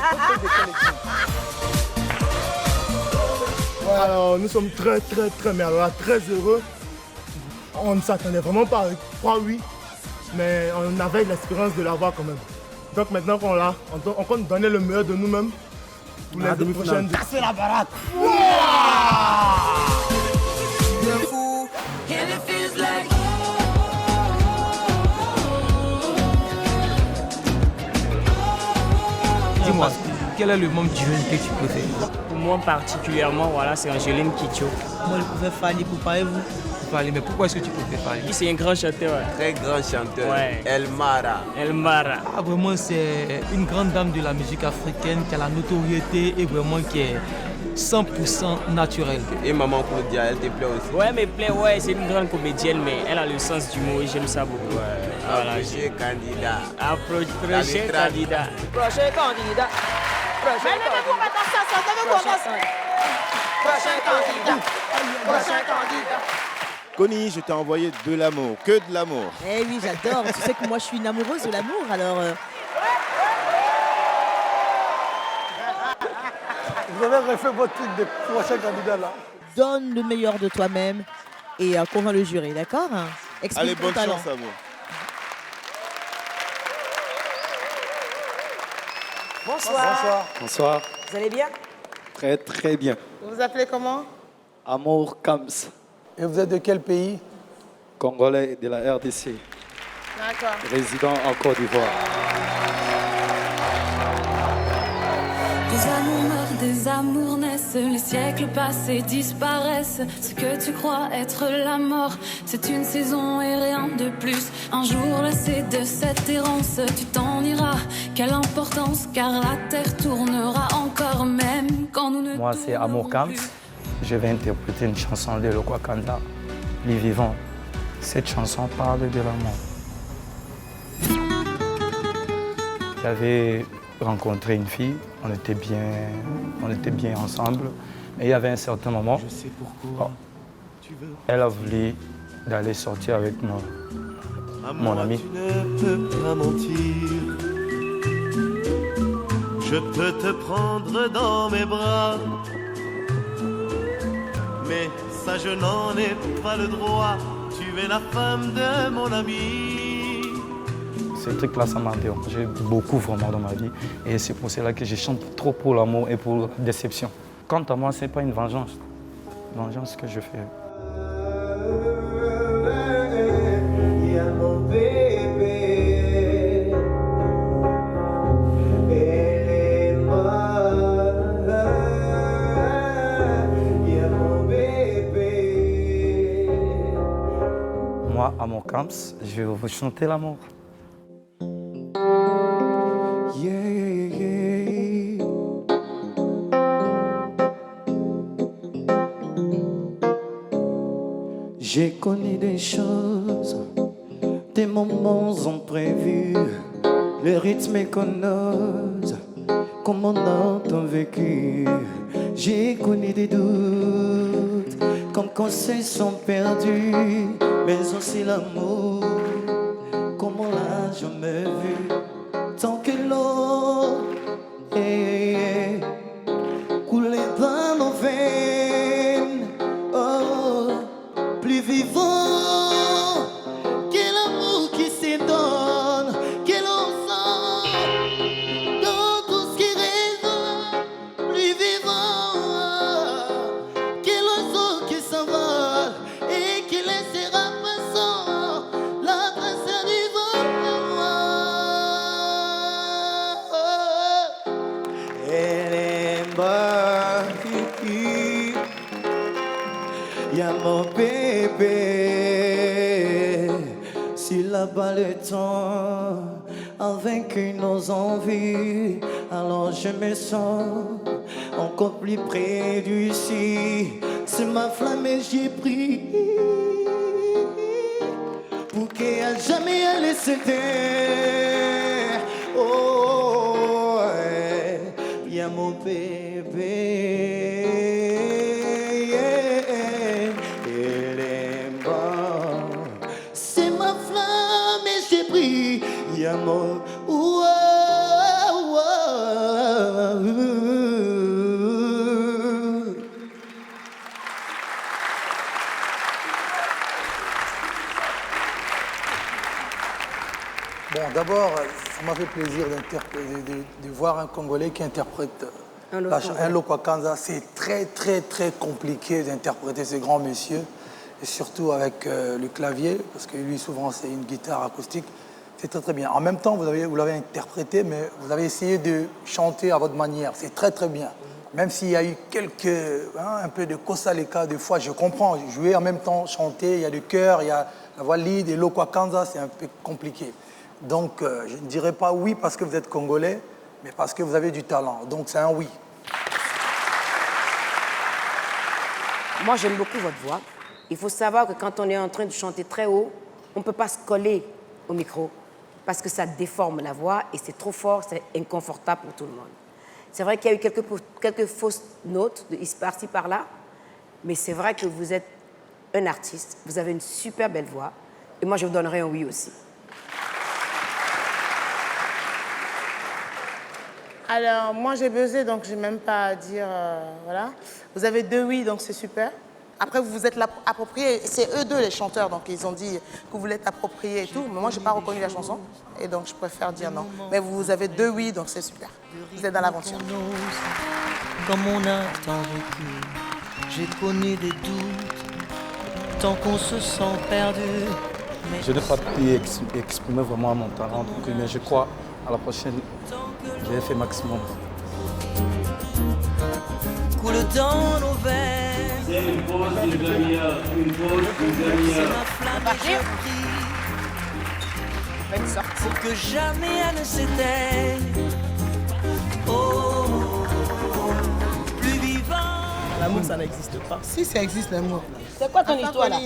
Alors, nous sommes très, mais alors très heureux. On ne s'attendait vraiment pas avec 3 oui, mais on avait l'espérance de l'avoir quand même. Donc maintenant qu'on l'a, on compte donner le meilleur de nous-mêmes pour les deux prochaines. C'est la baraque. And it feels like Dis-moi, quel est le membre du jeune que tu préfères? Pour moi particulièrement, voilà, c'est Angeline Kidjo. Moi, je préfère Fally, préparez-vous. Fally, mais pourquoi est-ce que tu préfères Fally? C'est un grand chanteur. Ouais. Très grand chanteur. Ouais. El Mara. El Mara. Ah, vraiment, c'est une grande dame de la musique africaine qui a la notoriété et vraiment qui est 100% naturelle. Et Maman Claudia, elle te plaît aussi? Ouais, me plaît, ouais, c'est une grande comédienne, mais elle a le sens du mot et j'aime ça beaucoup. Ouais. Voilà, Prochain candidat. Prochain candidat. Prochain candidat. Prochain candidat. Connie, je t'ai envoyé de l'amour, que de l'amour. Eh oui, j'adore. Tu sais que moi, je suis une amoureuse de l'amour, alors... Vous avez refait votre truc de prochain candidat là. Donne le meilleur de toi-même et convainc le jury, d'accord? Explique Allez, ton bonne talent. chance à vous. Bonsoir. Bonsoir. Vous allez bien? Très très bien. Vous vous appelez comment? Amour Kams. Et vous êtes de quel pays? Congolais de la RDC. D'accord. Résident en Côte d'Ivoire. Des amours meurent, des amours naissent, les siècles passés disparaissent. Ce que tu crois être la mort, c'est une saison et rien de plus. Un jour lassé de cette errance, tu t'en iras. Quelle importance, car la terre tournera encore même quand nous ne. Moi, c'est Amour Kams. Je vais interpréter une chanson de Lokwa Kanza, Les Vivants. Cette chanson parle de l'amour. J'avais rencontré une fille, on était bien ensemble. Et il y avait un certain moment, Je sais pourquoi elle a voulu d'aller sortir avec mon ami. Tu ne peux pas mentir. Je peux te prendre dans mes bras, mais ça je n'en ai pas le droit. Tu es la femme de mon ami. Ce truc-là, ça m'a dérangé beaucoup vraiment dans ma vie. Et c'est pour cela que je chante trop pour l'amour et pour la déception. Quant à moi, ce n'est pas une vengeance. Vengeance que je fais. Mon bébé, elle est morte. Mon bébé. Moi, à mon camps, je vais vous chanter l'amour. J'ai connu des choses, des moments imprévus, le rythme qu'on ose, comme on a tant vécu. J'ai connu des doutes, comme quand se sont perdus, mais aussi l'amour, comme on l'a jamais vu. Tant que l'eau coulait dans nos veines, oh, plus vivant que l'amour qui se donne, que l'on sent dans tout ce qui résonne. Plus vivant que l'oiseau qui s'envole et qui laissera passant la trace du vent. Elle est morte, y'a mon bébé. Si là-bas le temps a vaincu nos envies, alors je me sens encore plus près d'ici. C'est ma flamme et j'ai pris pour qu'à jamais elle s'éteindre. Oh, y'a mon bébé. Elle est morte. C'est ma flamme et j'ai pris. Y'a mon. Bon, d'abord, ça m'a fait plaisir de voir un Congolais qui interprète un Lokwa Kanza. C'est très, très, très compliqué d'interpréter ce grand monsieur, et surtout avec le clavier, parce que lui, souvent, c'est une guitare acoustique. C'est très très bien. En même temps, vous l'avez interprété, mais vous avez essayé de chanter à votre manière. C'est très très bien. Même s'il y a eu un peu de Kosaleka, des fois, je comprends. Jouer en même temps, chanter, il y a du chœur, il y a la voix lead et l'Okwakanza, c'est un peu compliqué. Donc, je ne dirais pas oui parce que vous êtes congolais, mais parce que vous avez du talent. Donc, c'est un oui. Moi, j'aime beaucoup votre voix. Il faut savoir que quand on est en train de chanter très haut, on ne peut pas se coller au micro parce que ça déforme la voix et c'est trop fort, c'est inconfortable pour tout le monde. C'est vrai qu'il y a eu quelques fausses notes, par-ci, par-là, mais c'est vrai que vous êtes un artiste, vous avez une super belle voix, et moi, je vous donnerai un oui aussi. Alors, moi, j'ai buzzé, donc je n'ai même pas à dire, voilà. Vous avez 2 oui, donc c'est super. Après, vous vous êtes approprié, c'est eux deux les chanteurs, donc ils ont dit que vous l'êtes approprié et tout, mais moi, je n'ai pas reconnu la chanson, et donc je préfère dire non. Mais vous avez 2 oui, donc c'est super. Vous êtes dans l'aventure. Comme on a tant vécu, j'ai connu des doutes, tant qu'on se sent perdu. Mais Je n'ai pas pu exprimer vraiment mon talent, mais je crois à la prochaine, j'ai fait maximum. coule dans nos veines. C'est une pause d'une demi-heure, une pause d'une demi-heure. C'est ma flamme et je prie pour que jamais elle ne s'éteigne. Oh, plus vivant. L'amour, ça n'existe pas. Si, ça existe, l'amour. C'est quoi ton histoire là?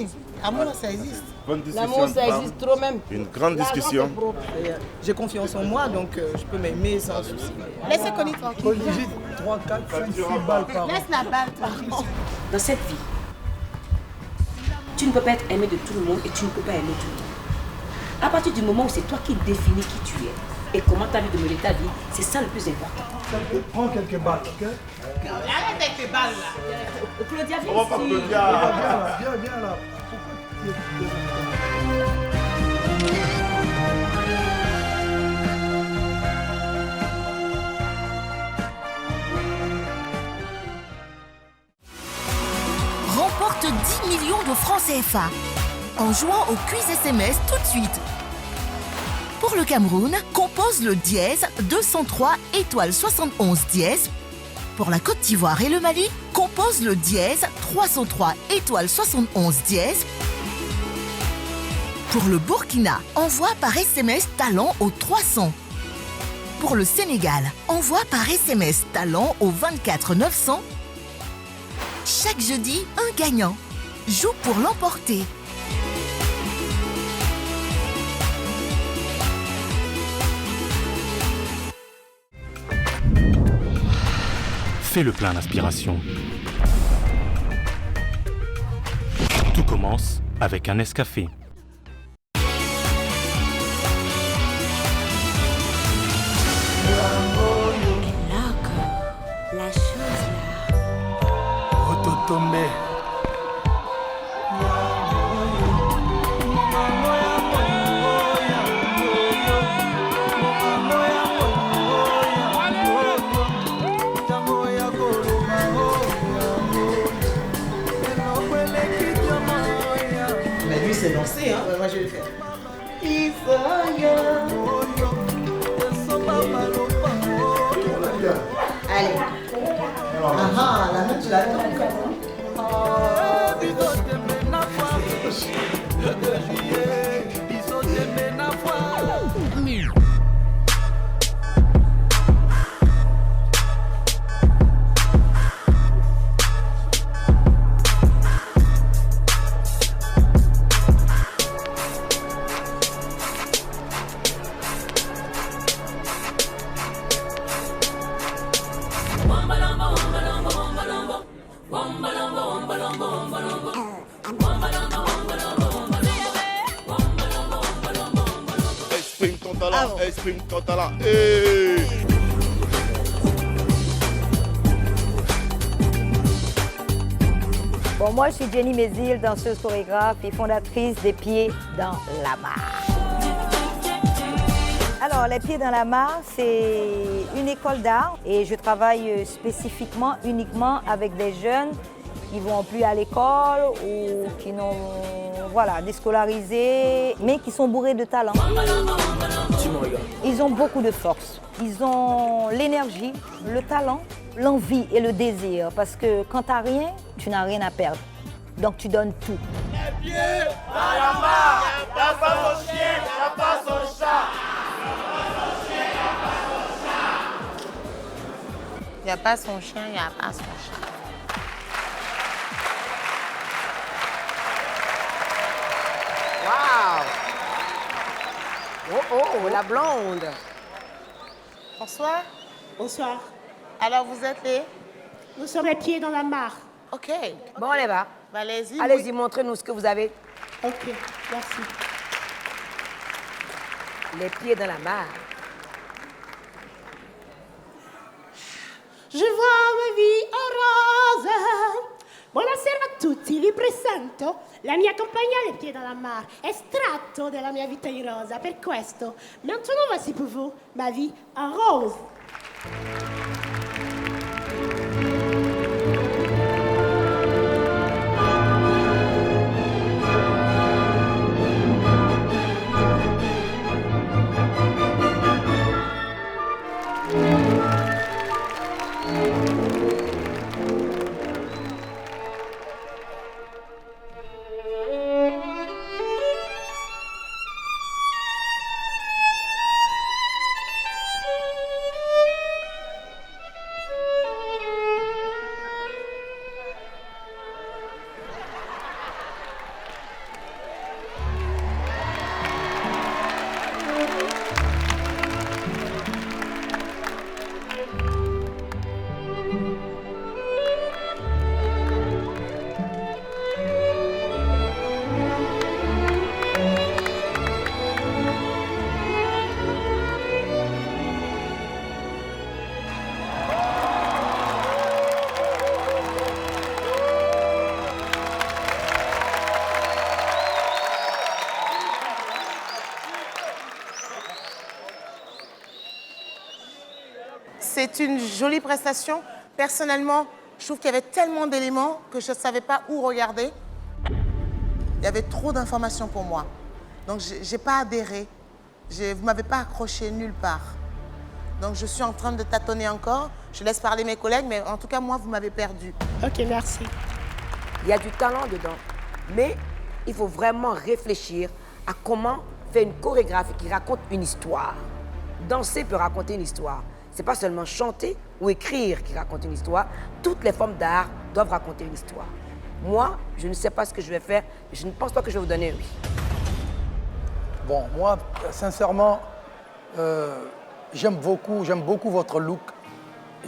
L'amour, ça existe. Bonne discussion. L'amour, ça existe trop même. Une grande discussion. J'ai confiance en moi, donc je peux m'aimer sans souci. Laissez Connie tranquille. 3, 4, 5, 6 balles par an. Laisse la balle tranquille. Dans cette vie, tu ne peux pas être aimé de tout le monde et tu ne peux pas aimer tout le monde. À partir du moment où c'est toi qui définis qui tu es et comment tu as envie de mener ta vie, c'est ça le plus important. Prends quelques balles, ok? Arrête avec tes balles là. Claudia, viens On va pas ici. Claudia. Viens là. Remporte 10 millions de francs CFA en jouant au quiz SMS tout de suite. Pour le Cameroun, compose le dièse 203 étoile 71 dièse. Pour la Côte d'Ivoire et le Mali, compose le dièse 303 étoile 71 dièse. Pour le Burkina, envoie par SMS talent au 300. Pour le Sénégal, envoie par SMS talent au 24 900. Chaque jeudi, un gagnant. Joue pour l'emporter. Fais le plein d'inspiration. Tout commence avec un Nescafé. La chose là. Ototombe. Mais lui, c'est lancé, hein. Moi, je vais le faire. Allez. Ah, la note, tu l'attends. Exprime ton talent, exprime ton talent. Hey. Bon, moi, je suis Jenny Mézil, danseuse chorégraphe et fondatrice des Pieds dans la Mare. Alors, les Pieds dans la Mare, c'est une école d'art et je travaille spécifiquement, uniquement avec des jeunes qui vont plus à l'école ou qui n'ont, voilà, déscolarisés, mais qui sont bourrés de talent. Ils ont beaucoup de force. Ils ont l'énergie, le talent, l'envie et le désir. Parce que quand tu n'as rien, tu n'as rien à perdre. Donc tu donnes tout. Les pieds dans la mare, il n'y a pas son chien, il n'y a pas son chat. Il n'y a pas son chien, il n'y a pas son chat. Waouh! Oh, oh, la blonde. Bonsoir. Bonsoir. Alors, vous êtes les? Nous sommes les pieds dans la mare. OK. Bon, on y va. Bah, allez-y. Allez-y, montrez-nous ce que vous avez. OK, merci. Les pieds dans la mare. Je vois ma vie en rose. Buonasera a tutti, vi presento la mia compagna Les Pieds dans la Mare, estratto della mia vita in rosa. Per questo, maintenant voici pour vous ma vie en rose. C'est une jolie prestation. Personnellement, je trouve qu'il y avait tellement d'éléments que je ne savais pas où regarder. Il y avait trop d'informations pour moi. Donc, je n'ai pas adhéré. Vous ne m'avez pas accroché nulle part. Donc, je suis en train de tâtonner encore. Je laisse parler mes collègues, mais en tout cas, moi, vous m'avez perdu. OK, merci. Il y a du talent dedans. Mais il faut vraiment réfléchir à comment faire une chorégraphie qui raconte une histoire. Danser peut raconter une histoire. Ce n'est pas seulement chanter ou écrire qui raconte une histoire. Toutes les formes d'art doivent raconter une histoire. Moi, je ne sais pas ce que je vais faire. Je ne pense pas que je vais vous donner un oui. Bon, moi, sincèrement, j'aime beaucoup votre look.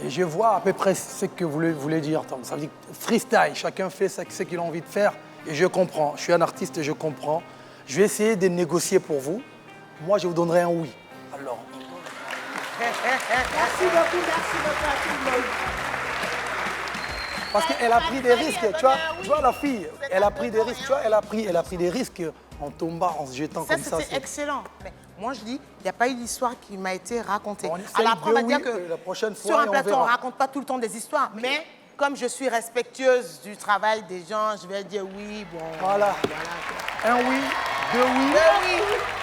Et je vois à peu près ce que vous voulez dire. Donc, ça veut dire freestyle, chacun fait ce qu'il a envie de faire. Et je comprends, je suis un artiste et je comprends. Je vais essayer de négocier pour vous. Moi, je vous donnerai un oui. Alors. Merci beaucoup à tout le monde. Parce qu'elle a pris des risques, tu vois la fille, elle a pris des risques, tu vois, elle a pris des risques en tombant, en se jetant comme ça. C'était excellent. Mais moi, je dis, il n'y a pas eu d'histoire qui m'a été racontée. Bon, alors après, on va dire que la prochaine fois, sur un plateau, on ne raconte pas tout le temps des histoires. Mais comme je suis respectueuse du travail des gens, je vais dire oui, bon. Voilà. Un oui, deux oui.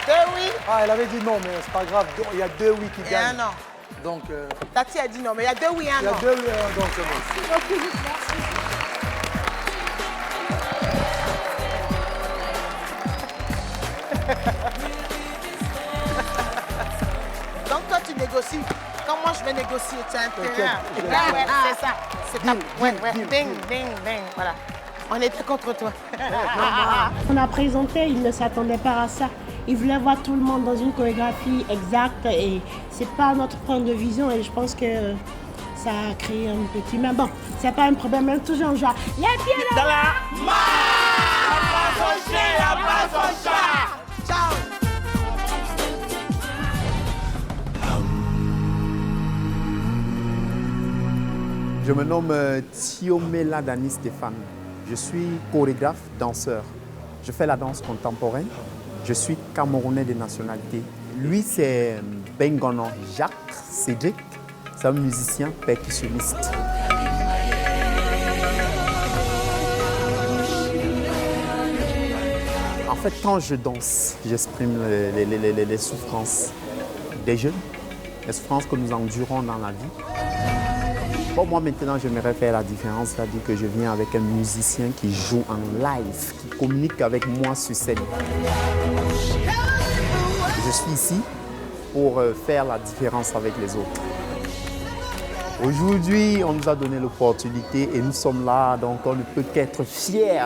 Deux oui. Ah, elle avait dit non, mais c'est pas grave, il y a deux oui qui gagnent. Et un non. Donc, Tati a dit non, mais il y a deux oui et un non. Il y a deux oui et un non, c'est bon. Merci beaucoup, Donc toi, tu négocies. Quand moi, je vais négocier, tu as intérêt. Ouais, c'est ça. C'est ta... Ouais. Ding, ding, ding. Voilà. On était contre toi. On a présenté, il ne s'attendait pas à ça. Il voulait voir tout le monde dans une chorégraphie exacte et c'est pas notre point de vision et je pense que ça a créé un petit... Mais bon, c'est pas un problème, même toujours en joie. Les pieds dans la mare! La pas son chien, la pas son chat! Ciao! Je me nomme Thiomela Dani Stéphane. Je suis chorégraphe, danseur. Je fais la danse contemporaine. Je suis Camerounais de nationalité. Lui, c'est Bengono Jacques Cédric. C'est un musicien percussionniste. fait, quand je danse, j'exprime les souffrances des jeunes, les souffrances que nous endurons dans la vie. Bon, moi, maintenant, j'aimerais faire la différence, c'est-à-dire que je viens avec un musicien qui joue en live, qui communique avec moi sur scène. Je suis ici pour faire la différence avec les autres. Aujourd'hui, on nous a donné l'opportunité et nous sommes là, donc on ne peut qu'être fiers.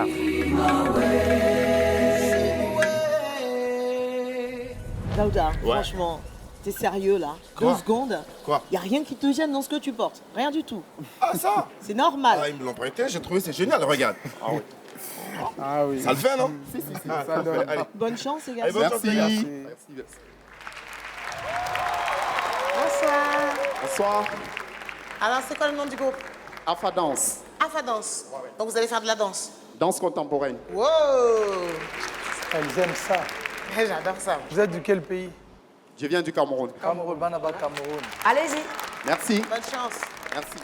Daouda, franchement, t'es sérieux là? Quoi? 2 secondes? Quoi? Y a rien qui te gêne dans ce que tu portes? Rien du tout. Ah, ça? C'est normal. Ah, ils me l'ont prêté, j'ai trouvé c'est génial, regarde. Ah oui. Ah oui. Ça le fait, non? Si, Ah, ça donne. allez. Bonne chance, les gars. Allez, bonne chance, les gars. Merci. Bonsoir. Bonsoir. Alors, c'est quoi le nom du groupe? Afa Danse, Afa Danse. Donc, vous allez faire de la danse. danse contemporaine. Wow! Elles aiment ça. J'adore ça. Vous êtes de quel pays? Je viens du Cameroun. Cameroun, Banaba, Cameroun. Allez-y. Merci. Bonne chance. Merci.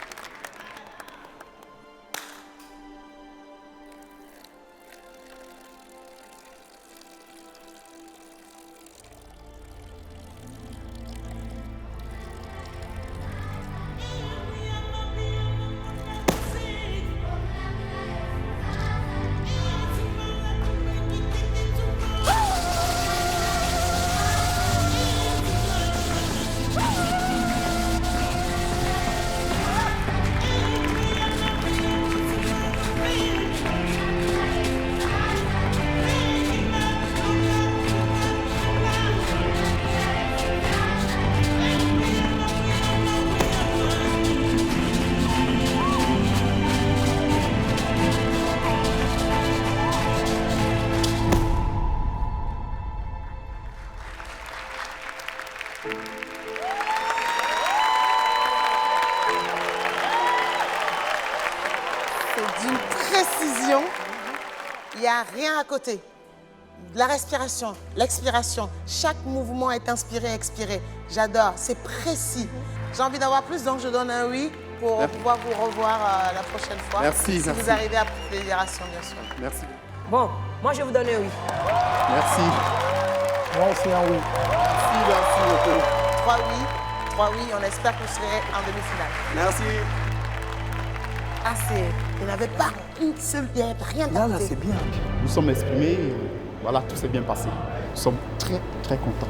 C'est d'une précision. Il n'y a rien à côté. La respiration, l'expiration, chaque mouvement est inspiré, expiré. J'adore, c'est précis. J'ai envie d'avoir plus, donc je donne un oui pour pouvoir vous revoir la prochaine fois. Merci, si merci. vous arrivez à fédération, bien sûr. Merci. Bon, moi je vais vous donner un oui. Merci. Moi aussi un oui. Merci beaucoup. 3 oui, 3 oui, on espère que vous serez en demi-finale. Merci. Ah, il n'y avait pas une seule, il n'y avait rien à Là, c'est bien. Nous sommes exprimés, voilà, tout s'est bien passé. Nous sommes très, très contents.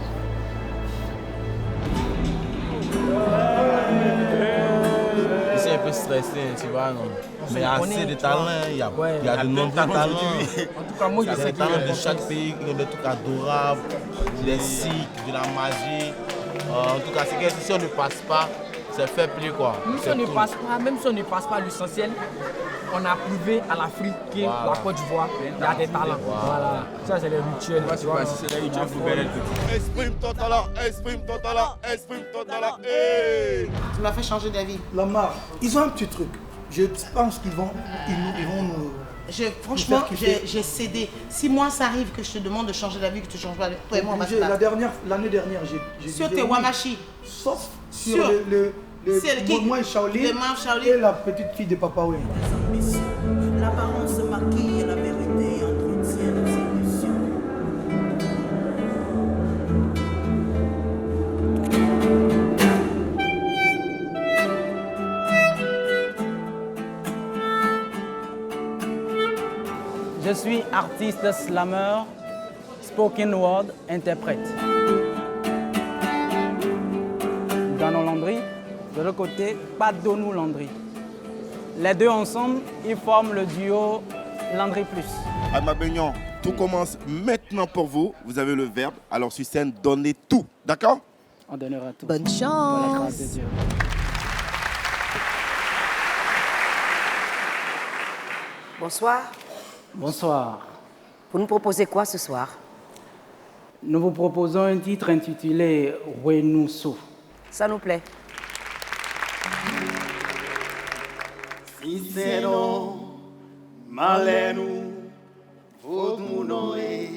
Je suis un peu stressé, tu vois, non. Mais il y a assez de talents, il y a de nombreux talents. En tout cas, moi, je Il y a sais des talents de chaque pays, qui ont des trucs adorables, des cycles, de la magie. En tout cas, c'est que si on ne passe pas, c'est fait plus quoi. Même si C'est on ne cool. passe pas, même si on ne passe pas l'essentiel, on a prouvé à l'Afrique que la Côte d'Ivoire, il y a des talents. Voilà. Ça, c'est les rituels. Tu vois. C'est les rituels pour bel Exprime ton talent, exprime ton talent, exprime ton talent. Hey! Tu m'as fait changer d'avis. Lamar, ils ont un petit truc. Je pense qu'ils vont nous... Franchement, nous faire kiffer. j'ai cédé. Si moi ça arrive que je te demande de changer d'avis, que tu changes pas, toi et moi on va se battre. L'année dernière, j'ai Sur dit tes oui, Wamashi. Sauf sur Sur le C'est qui? moi et Shaolin, Le Mame Shaolin. et la petite fille de Papa Wemba. L'apparence maquille la vérité entretient la séduction. Je suis artiste slammer, spoken word, interprète. Gano Landry, de l'autre côté, Padonou Landry. Les deux ensemble, ils forment le duo Landry Plus. Adma Beignan, tout commence maintenant pour vous. Vous avez le verbe. Alors sur scène, donnez tout. D'accord? On donnera tout. Bonne Pour la grâce chance. de Dieu. Bonsoir. Bonsoir. Vous nous proposez quoi ce soir? Nous vous proposons un titre intitulé Renousso. Ça nous plaît. Sincero, malenu, vodmunoe.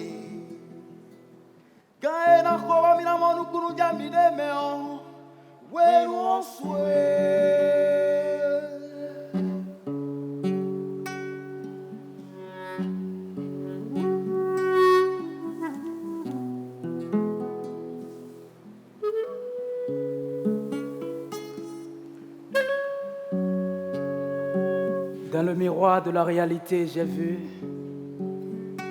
Gaena kowa mina monu kunu jamide meo, weru oswe. Dans le miroir de la réalité, j'ai vu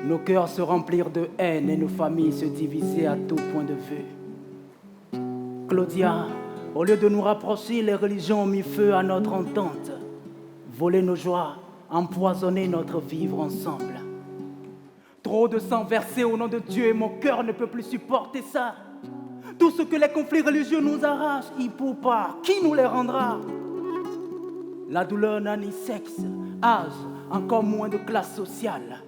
nos cœurs se remplir de haine et nos familles se diviser à tout point de vue. Claudia, au lieu de nous rapprocher, les religions ont mis feu à notre entente, volé nos joies, empoisonné notre vivre ensemble. Trop de sang versé au nom de Dieu et mon cœur ne peut plus supporter ça. Tout ce que les conflits religieux nous arrachent, il peut pas. Qui nous les rendra? La douleur n'a ni sexe, âge, encore moins de classe sociale.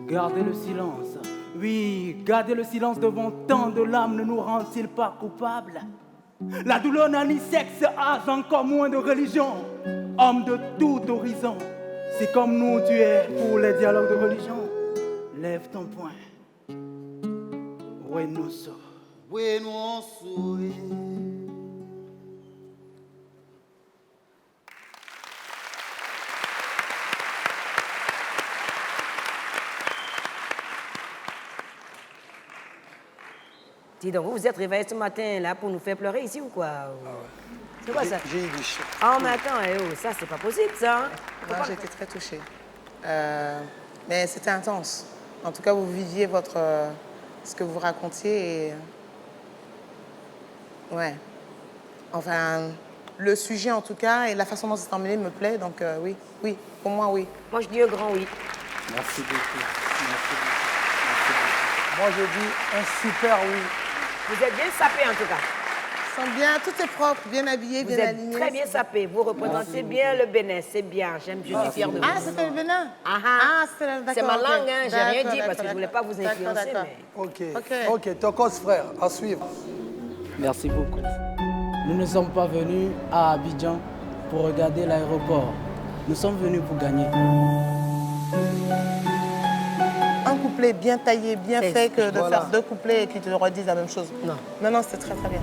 Gardez le silence. Oui, garder le silence devant tant de larmes ne nous rend-il pas coupables? La douleur n'a ni sexe, âge, encore moins de religion. Homme de tout horizon, si comme nous tu es pour les dialogues de religion, lève ton poing. Wenoso. Wenoso. Dis donc, vous êtes réveillés ce matin là pour nous faire pleurer ici ou quoi? C'est quoi ça? J'ai eu du choc. Ah, mais attends, ça c'est pas possible ça. Non, j'ai été très touchée. Mais c'était intense. En tout cas, vous viviez ce que vous racontiez et... Ouais. Enfin, le sujet en tout cas et la façon dont c'est emmené me plaît, donc oui, pour moi oui. Moi je dis un grand oui. Merci beaucoup. Moi je dis un super oui. Vous êtes bien sapés en tout cas. Ils sont bien, tout est propre, bien habillé, Vous bien aligné. êtes très bien sapés. Vous représentez bien le Bénin, c'est bien. Je suis fière de vous. Ah, c'était le Bénin? C'est ma langue, hein. J'ai rien dit D'accord, parce que je voulais pas vous influencer. Mais... Ok, Tokos frère, à suivre. Merci beaucoup. Nous ne sommes pas venus à Abidjan pour regarder l'aéroport. Nous sommes venus pour gagner. Un couplet bien taillé, bien fait, que de faire deux couplets et qu'ils te redisent la même chose. Non, c'était très très bien.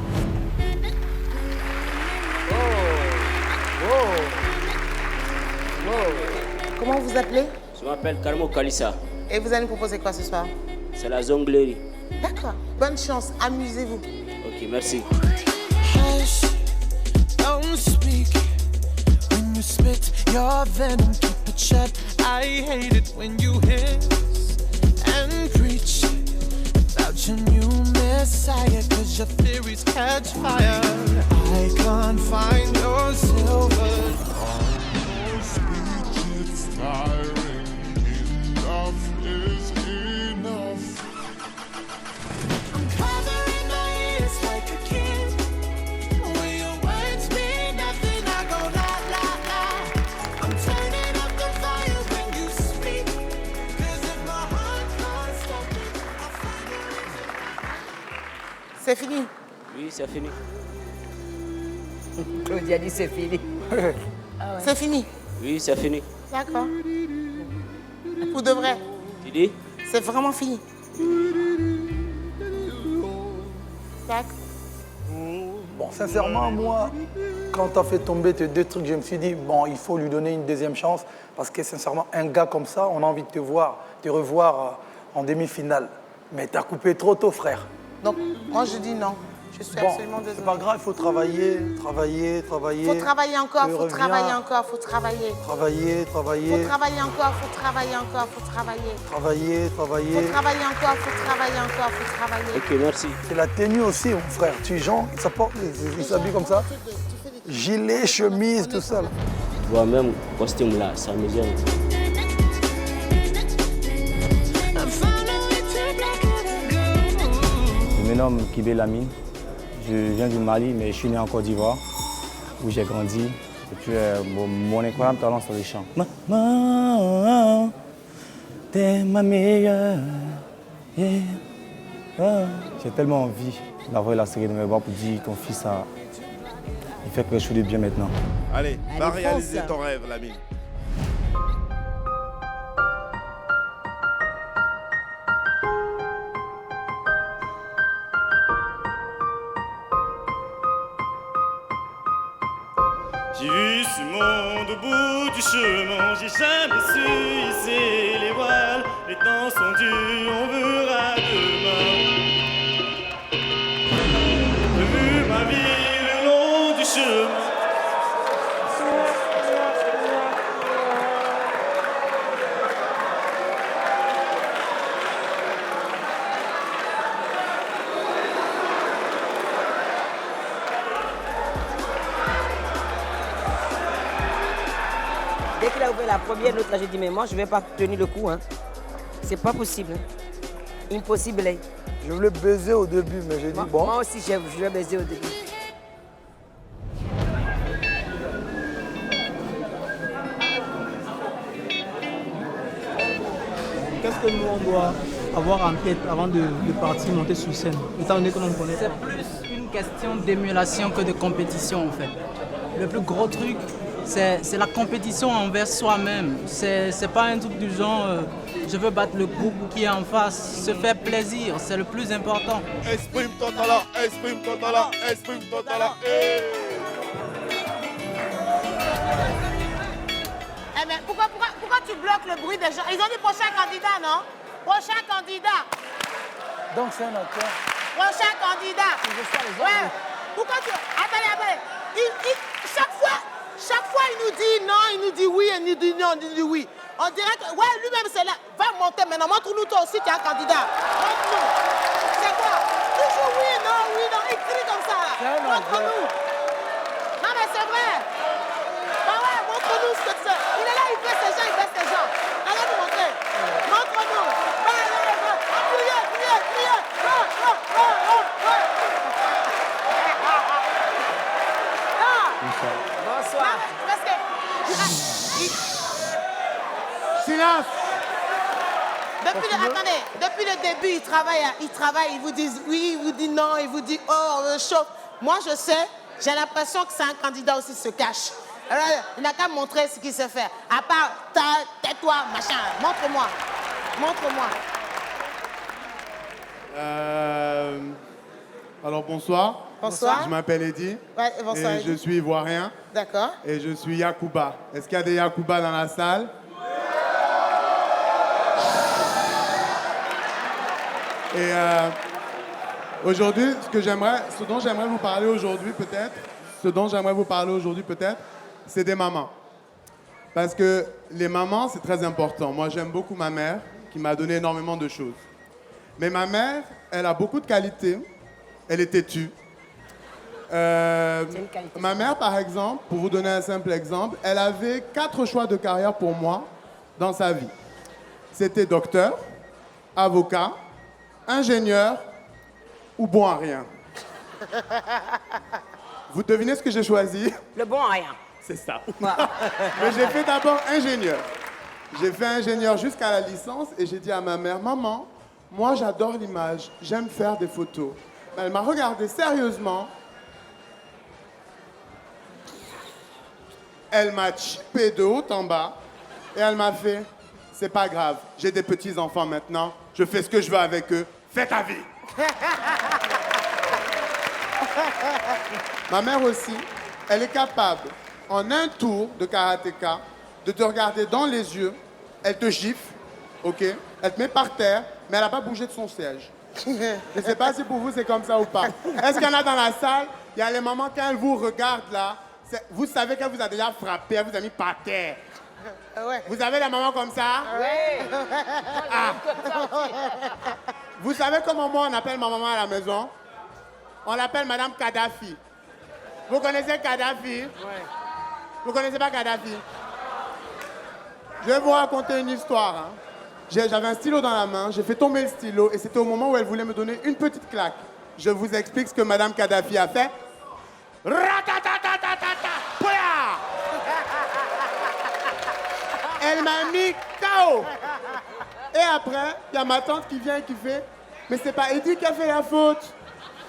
Comment vous appelez? Je m'appelle Carmo Kalissa. Et vous allez me proposer quoi ce soir? C'est la jonglerie. D'accord. Bonne chance, amusez-vous. Ok, merci. Hush, don't speak. When you spit your venom, keep it shut. I hate it when you hiss and preach about your new messiah, cause your theories catch fire. I can't find your silver. It's tiring. Enough is enough. I'm covering my ears like a kid. When your words mean nothing, I go la la la. I'm turning up the fire when you speak. Cause if my heart can't stop it, I'll find it. C'est fini? Oui, c'est fini. Claudia dit c'est fini. C'est fini? Oui, c'est fini. D'accord. Pour de vrai? Tu dis? C'est vraiment fini. D'accord. Bon, sincèrement, moi, quand t'as fait tomber tes deux trucs, je me suis dit, bon, il faut lui donner une deuxième chance, parce que sincèrement, un gars comme ça, on a envie de te revoir en demi-finale. Mais t'as coupé trop tôt, frère. Donc, moi, je dis non. Je suis absolument désolée. C'est pas grave, il faut travailler. Faut travailler encore, faut travailler encore, faut travailler. Travailler. Faut travailler encore, faut travailler encore, faut travailler. Travailler. Faut travailler encore, faut travailler encore, faut travailler. Ok, merci. C'est la tenue aussi, mon frère. Tu gens, ils s'habillent comme ça. Gilet, chemise, tout ça. Là. Toi-même, costume là, ça me gêne. Je me nomme Kibé Lamine. Je viens du Mali, mais je suis né en Côte d'Ivoire, où j'ai grandi. Et puis, mon incroyable talent sur les chants. Maman, t'es ma meilleure. Yeah. Ah. J'ai tellement envie d'avoir la série de mes bras pour dire ton fils il fait quelque chose de bien maintenant. Allez, va réaliser ton rêve, l'ami. J'ai vu ce monde au bout du chemin, j'ai jamais su hisser les voiles. Les temps sont durs, on verra demain. J'ai vu ma vie le long du chemin. il a ouvert la première note, là, j'ai dit, mais moi, je ne vais pas tenir le coup. Hein. C'est pas possible. Hein. Impossible. Hein. Je voulais baiser au début, mais j'ai dit bon. Moi aussi, je voulais baiser au début. Qu'est-ce que nous, on doit avoir en tête avant de partir monter sur scène, étant donné que l'on connaît? C'est plus une question d'émulation que de compétition, en fait. Le plus gros truc, c'est la compétition envers soi-même. C'est pas un truc du genre je veux battre le groupe qui est en face. Se faire plaisir, c'est le plus important. Exprime ton talent, exprime ton talent, exprime ton talent. Eh mais pourquoi tu bloques le bruit des gens? Ils ont dit prochain candidat, non? Prochain candidat. Donc c'est un acteur. Prochain candidat. Ouais. Pourquoi tu... Attendez. Chaque fois, il nous dit non, il nous dit oui, il nous dit non, il nous dit oui. On dirait que, ouais, lui-même, c'est là. Va monter maintenant. Montre-nous toi aussi, tu es un candidat. Montre-nous. C'est quoi? Toujours oui, non. Il crie comme ça. Montre-nous. Non, mais c'est vrai. Bah ouais, montre-nous ce que tu sais. Il est là, il fait ses gens. Allez nous montrer. Montre-nous. Criez. Bonsoir. Silence. Depuis le début, il travaille, il vous dit oui, il vous dit non, il vous dit oh, chaud. Moi, je sais, j'ai l'impression que c'est un candidat aussi se cache. Alors, il n'a qu'à montrer ce qu'il sait faire. À part, tais-toi, machin, montre-moi. Alors bonsoir. Bonsoir. Je m'appelle Eddy. Ouais, bonsoir, et Eddy. je suis ivoirien. D'accord. Et je suis Yacouba. Est-ce qu'il y a des Yacouba dans la salle? Et aujourd'hui, ce dont j'aimerais vous parler aujourd'hui peut-être, c'est des mamans. Parce que les mamans, c'est très important. Moi, j'aime beaucoup ma mère, qui m'a donné énormément de choses. Mais ma mère, elle a beaucoup de qualités. Elle est têtue. Ma mère, par exemple, pour vous donner un simple exemple, elle avait 4 choix de carrière pour moi dans sa vie. C'était docteur, avocat, ingénieur ou bon à rien. Vous devinez ce que j'ai choisi? Le bon à rien. C'est ça. Mais j'ai fait d'abord ingénieur. J'ai fait ingénieur jusqu'à la licence et j'ai dit à ma mère, maman, moi j'adore l'image, j'aime faire des photos. Elle m'a regardé sérieusement. Elle m'a chippé de haut en bas et elle m'a fait, c'est pas grave, j'ai des petits-enfants maintenant, je fais ce que je veux avec eux, fais ta vie. Ma mère aussi, elle est capable, en un tour de karatéka, de te regarder dans les yeux, elle te gifle, ok? Elle te met par terre, mais elle n'a pas bougé de son siège. Je ne sais pas si pour vous c'est comme ça ou pas. Est-ce qu'il y en a dans la salle? Il y a les mamans, quand elles vous regardent là, vous savez qu'elle vous a déjà frappé, elle vous a mis par terre. Ouais. Vous avez la maman comme ça? Oui. Ah. Vous savez comment moi on appelle ma maman à la maison? On l'appelle Madame Kadhafi. Vous connaissez Kadhafi? Ouais. Vous connaissez pas Kadhafi? Je vais vous raconter une histoire. Hein. J'avais un stylo dans la main, j'ai fait tomber le stylo et c'était au moment où elle voulait me donner une petite claque. Je vous explique ce que Madame Kadhafi a fait. Ratatatatata, pouya! Elle m'a mis KO. Et après, il y a ma tante qui vient et qui fait « Mais c'est pas Eddy qui a fait la faute !»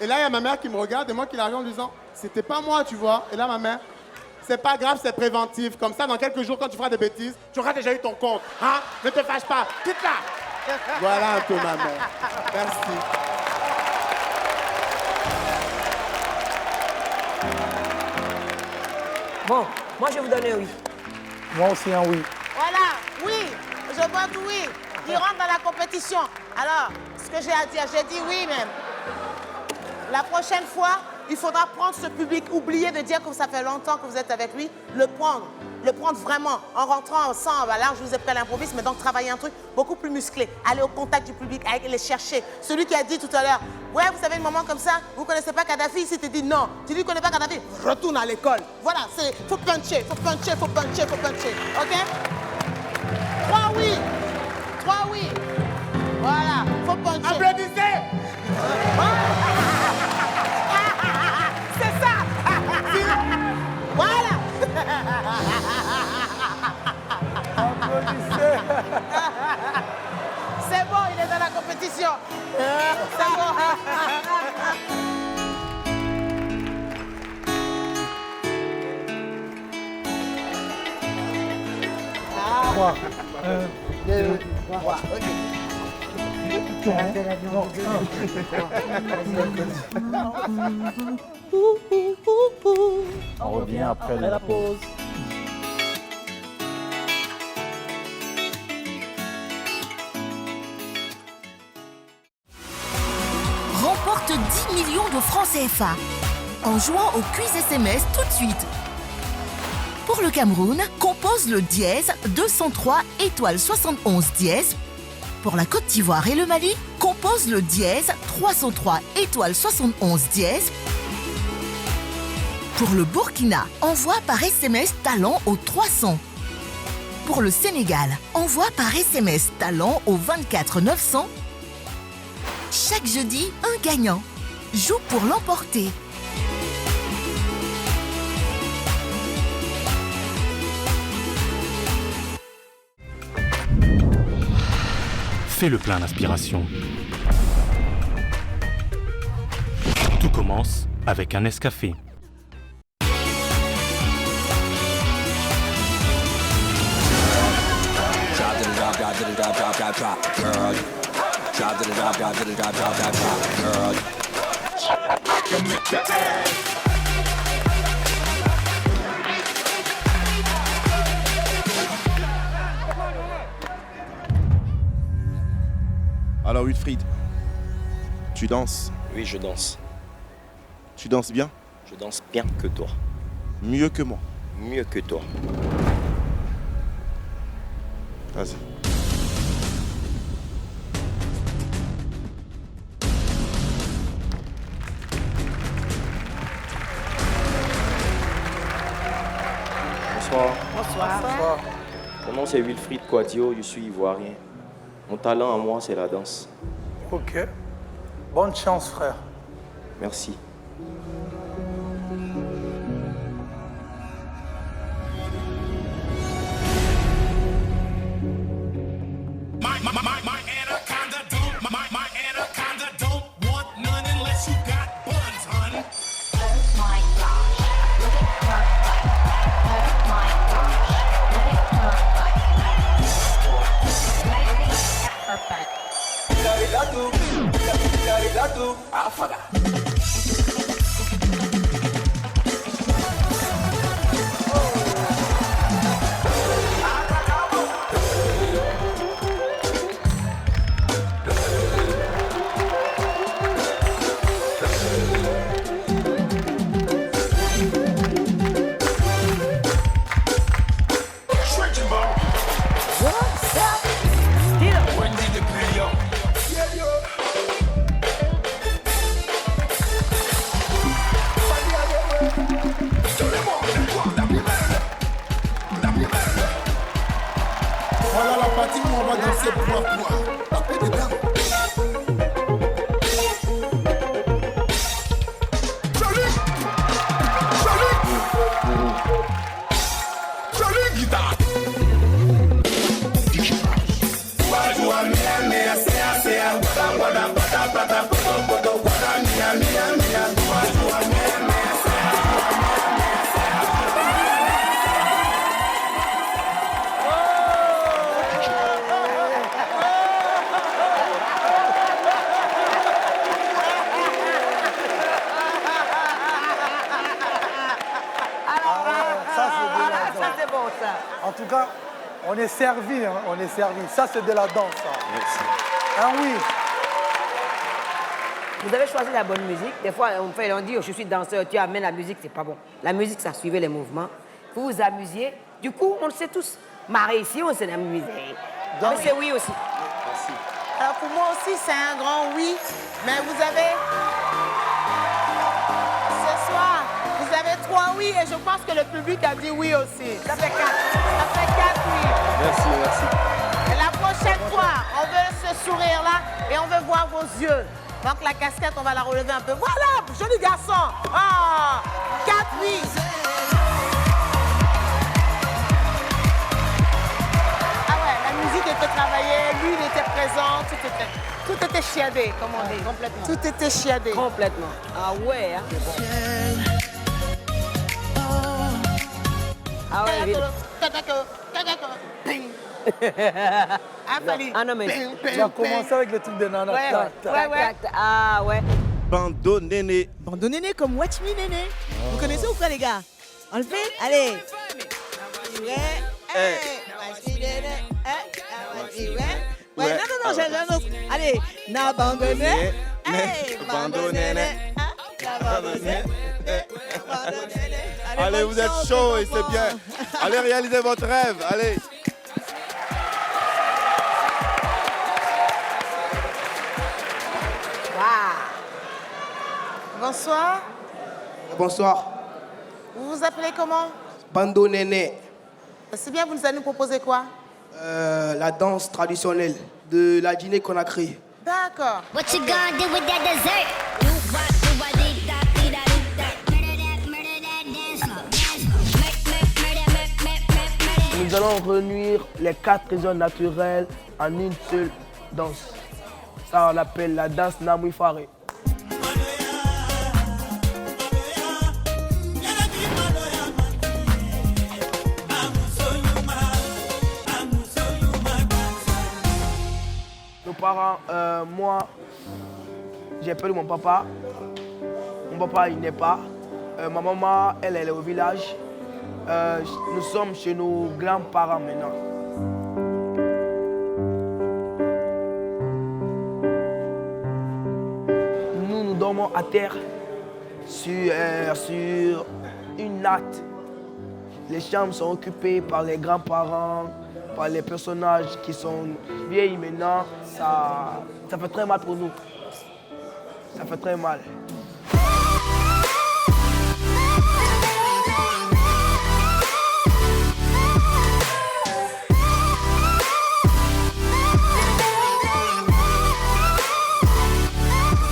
Et là, il y a ma mère qui me regarde et moi qui la regarde en disant « C'était pas moi, tu vois ?» Et là, ma mère « C'est pas grave, c'est préventif. Comme ça, dans quelques jours, quand tu feras des bêtises, tu auras déjà eu ton compte. Hein? Ne te fâche pas. Quitte-la !» Voilà un peu ma mère. Merci. Bon, moi je vais vous donner un oui. Moi aussi un oui. Voilà, oui, je vote oui. Il rentre dans la compétition. Alors, ce que j'ai à dire, j'ai dit oui même. La prochaine fois, il faudra prendre ce public, oublier de dire que ça fait longtemps que vous êtes avec lui, le prendre vraiment, en rentrant ensemble. Là, je vous ai pris à l'improviste, mais donc travailler un truc beaucoup plus musclé, aller au contact du public, aller les chercher. Celui qui a dit tout à l'heure, ouais, vous savez, une maman comme ça, vous connaissez pas Kadhafi, ici, tu dis non. Tu dis, connais pas Kadhafi, retourne à l'école. Voilà, c'est, faut puncher, faut puncher, faut puncher, faut puncher, ok? 3 oui, 3 oui. Voilà, faut puncher. Applaudissez! C'est ça! Voilà! Applaudissez! C'est bon, il est dans la compétition. C'est bon. Trois. 2, 3, ok. On revient après la pause. Remporte 10 millions de francs CFA en jouant au quiz SMS tout de suite. Pour le Cameroun, compose le dièse 203 étoile 71 dièse. Pour la Côte d'Ivoire et le Mali, compose le dièse 303 étoile 71 dièse. Pour le Burkina, envoie par SMS talent au 300. Pour le Sénégal, envoie par SMS talent au 24 900. Chaque jeudi, un gagnant. Joue pour l'emporter. Fais le plein d'inspiration. Tout commence avec un Nescafé. Alors Wilfried, tu danses? Oui, je danse. Tu danses bien? Je danse bien que toi. Mieux que moi? Mieux que toi. Vas-y. Bonsoir. Bonsoir. Mon nom c'est Wilfried Kouadio, je suis ivoirien. Mon talent à moi, c'est la danse. Ok. Bonne chance, frère. Merci. My anaconda don't want none unless you got buns, hun. Voilà la partie où on va danser poids. Tapez dedans. Joli guitare. En tout cas, on est servi, hein, on est servi. Ça, c'est de la danse. Ça. Merci. Ah oui. Vous avez choisi la bonne musique. Des fois, on dit, je suis danseur, tu amènes la musique, c'est pas bon. La musique, ça suivait les mouvements. Vous vous amusiez. Du coup, on le sait tous. Marrer ici, on s'est amusé. Donc, c'est oui aussi. Merci. Alors, pour moi aussi, c'est un grand oui. Mais vous avez... Ce soir, vous avez 3 oui et je pense que le public a dit oui aussi. Ça fait 4. Ça fait 4 oui. Merci, merci. Et la prochaine fois, on veut ce sourire-là et on veut voir vos yeux. Donc la casquette, on va la relever un peu. Voilà, joli garçon. Ah, 4 oui. Ah ouais, la musique était travaillée, lui il était présent, tout était chiadé, comme on dit. Complètement. Tout était chiadé. Complètement. Ah ouais, hein, c'est bon. Ah ouais, vite. Ah non, mais... Tu as commencé avec le truc de Nana. Ouais. Ah ouais. Bando Néné. Bando Néné comme Watch Me Néné. Vous connaissez ou pas, les gars? On le fait? Allez. Ouais, non, j'ai un autre. Allez. N'abandonnez. Bando Néné. Allez, vous êtes chaud et c'est bien. Allez réaliser votre rêve. Allez. Bonsoir. Bonsoir. Vous vous appelez comment? Bando Néné. C'est bien, vous nous allez nous proposer quoi? La danse traditionnelle de la Guinée-Conakry. D'accord. What you gonna do with that dessert? Nous allons réunir les 4 trésors naturels en une seule danse. Ça, on l'appelle la danse Namouifare. Nos parents, moi, j'ai perdu mon papa. Mon papa, il n'est pas. Ma maman, elle est au village. Nous sommes chez nos grands-parents maintenant. Nous dormons à terre sur une natte. Les chambres sont occupées par les grands-parents, par les personnages qui sont vieilles maintenant. Ça fait très mal pour nous. Ça fait très mal.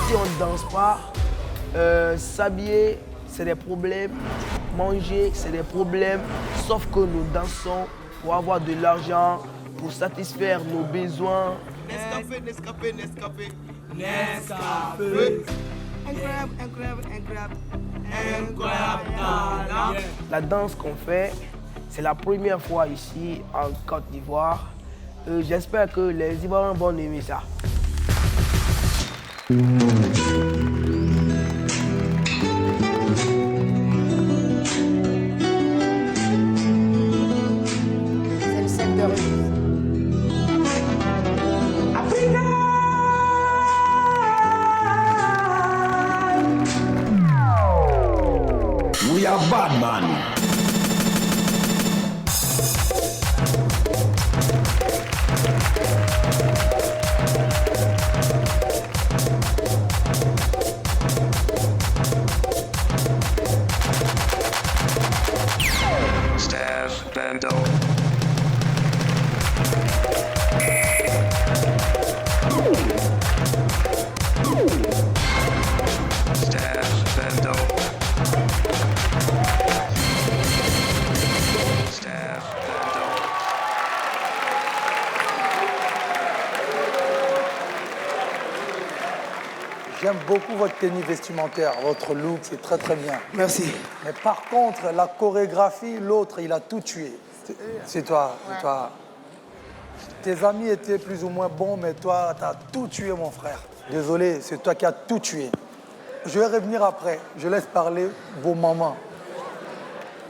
Si on ne danse pas, s'habiller, c'est des problèmes. Manger, c'est des problèmes. Sauf que nous dansons pour avoir de l'argent, pour satisfaire nos besoins. Nescafé. Incroyable talent. La danse qu'on fait, c'est la première fois ici en Côte d'Ivoire. J'espère que les Ivoiriens vont aimer ça. C'est le sel de rue. We are bad man. Staff Bando. Staff Bando. Staff Bando. J'aime beaucoup votre tenue vestimentaire, votre look, c'est très très bien. Merci. Mais par contre, la chorégraphie, l'autre, il a tout tué. C'est toi, c'est toi. Tes amis étaient plus ou moins bons, mais toi, tu as tout tué, mon frère. Désolé, c'est toi qui as tout tué. Je vais revenir après. Je laisse parler vos mamans.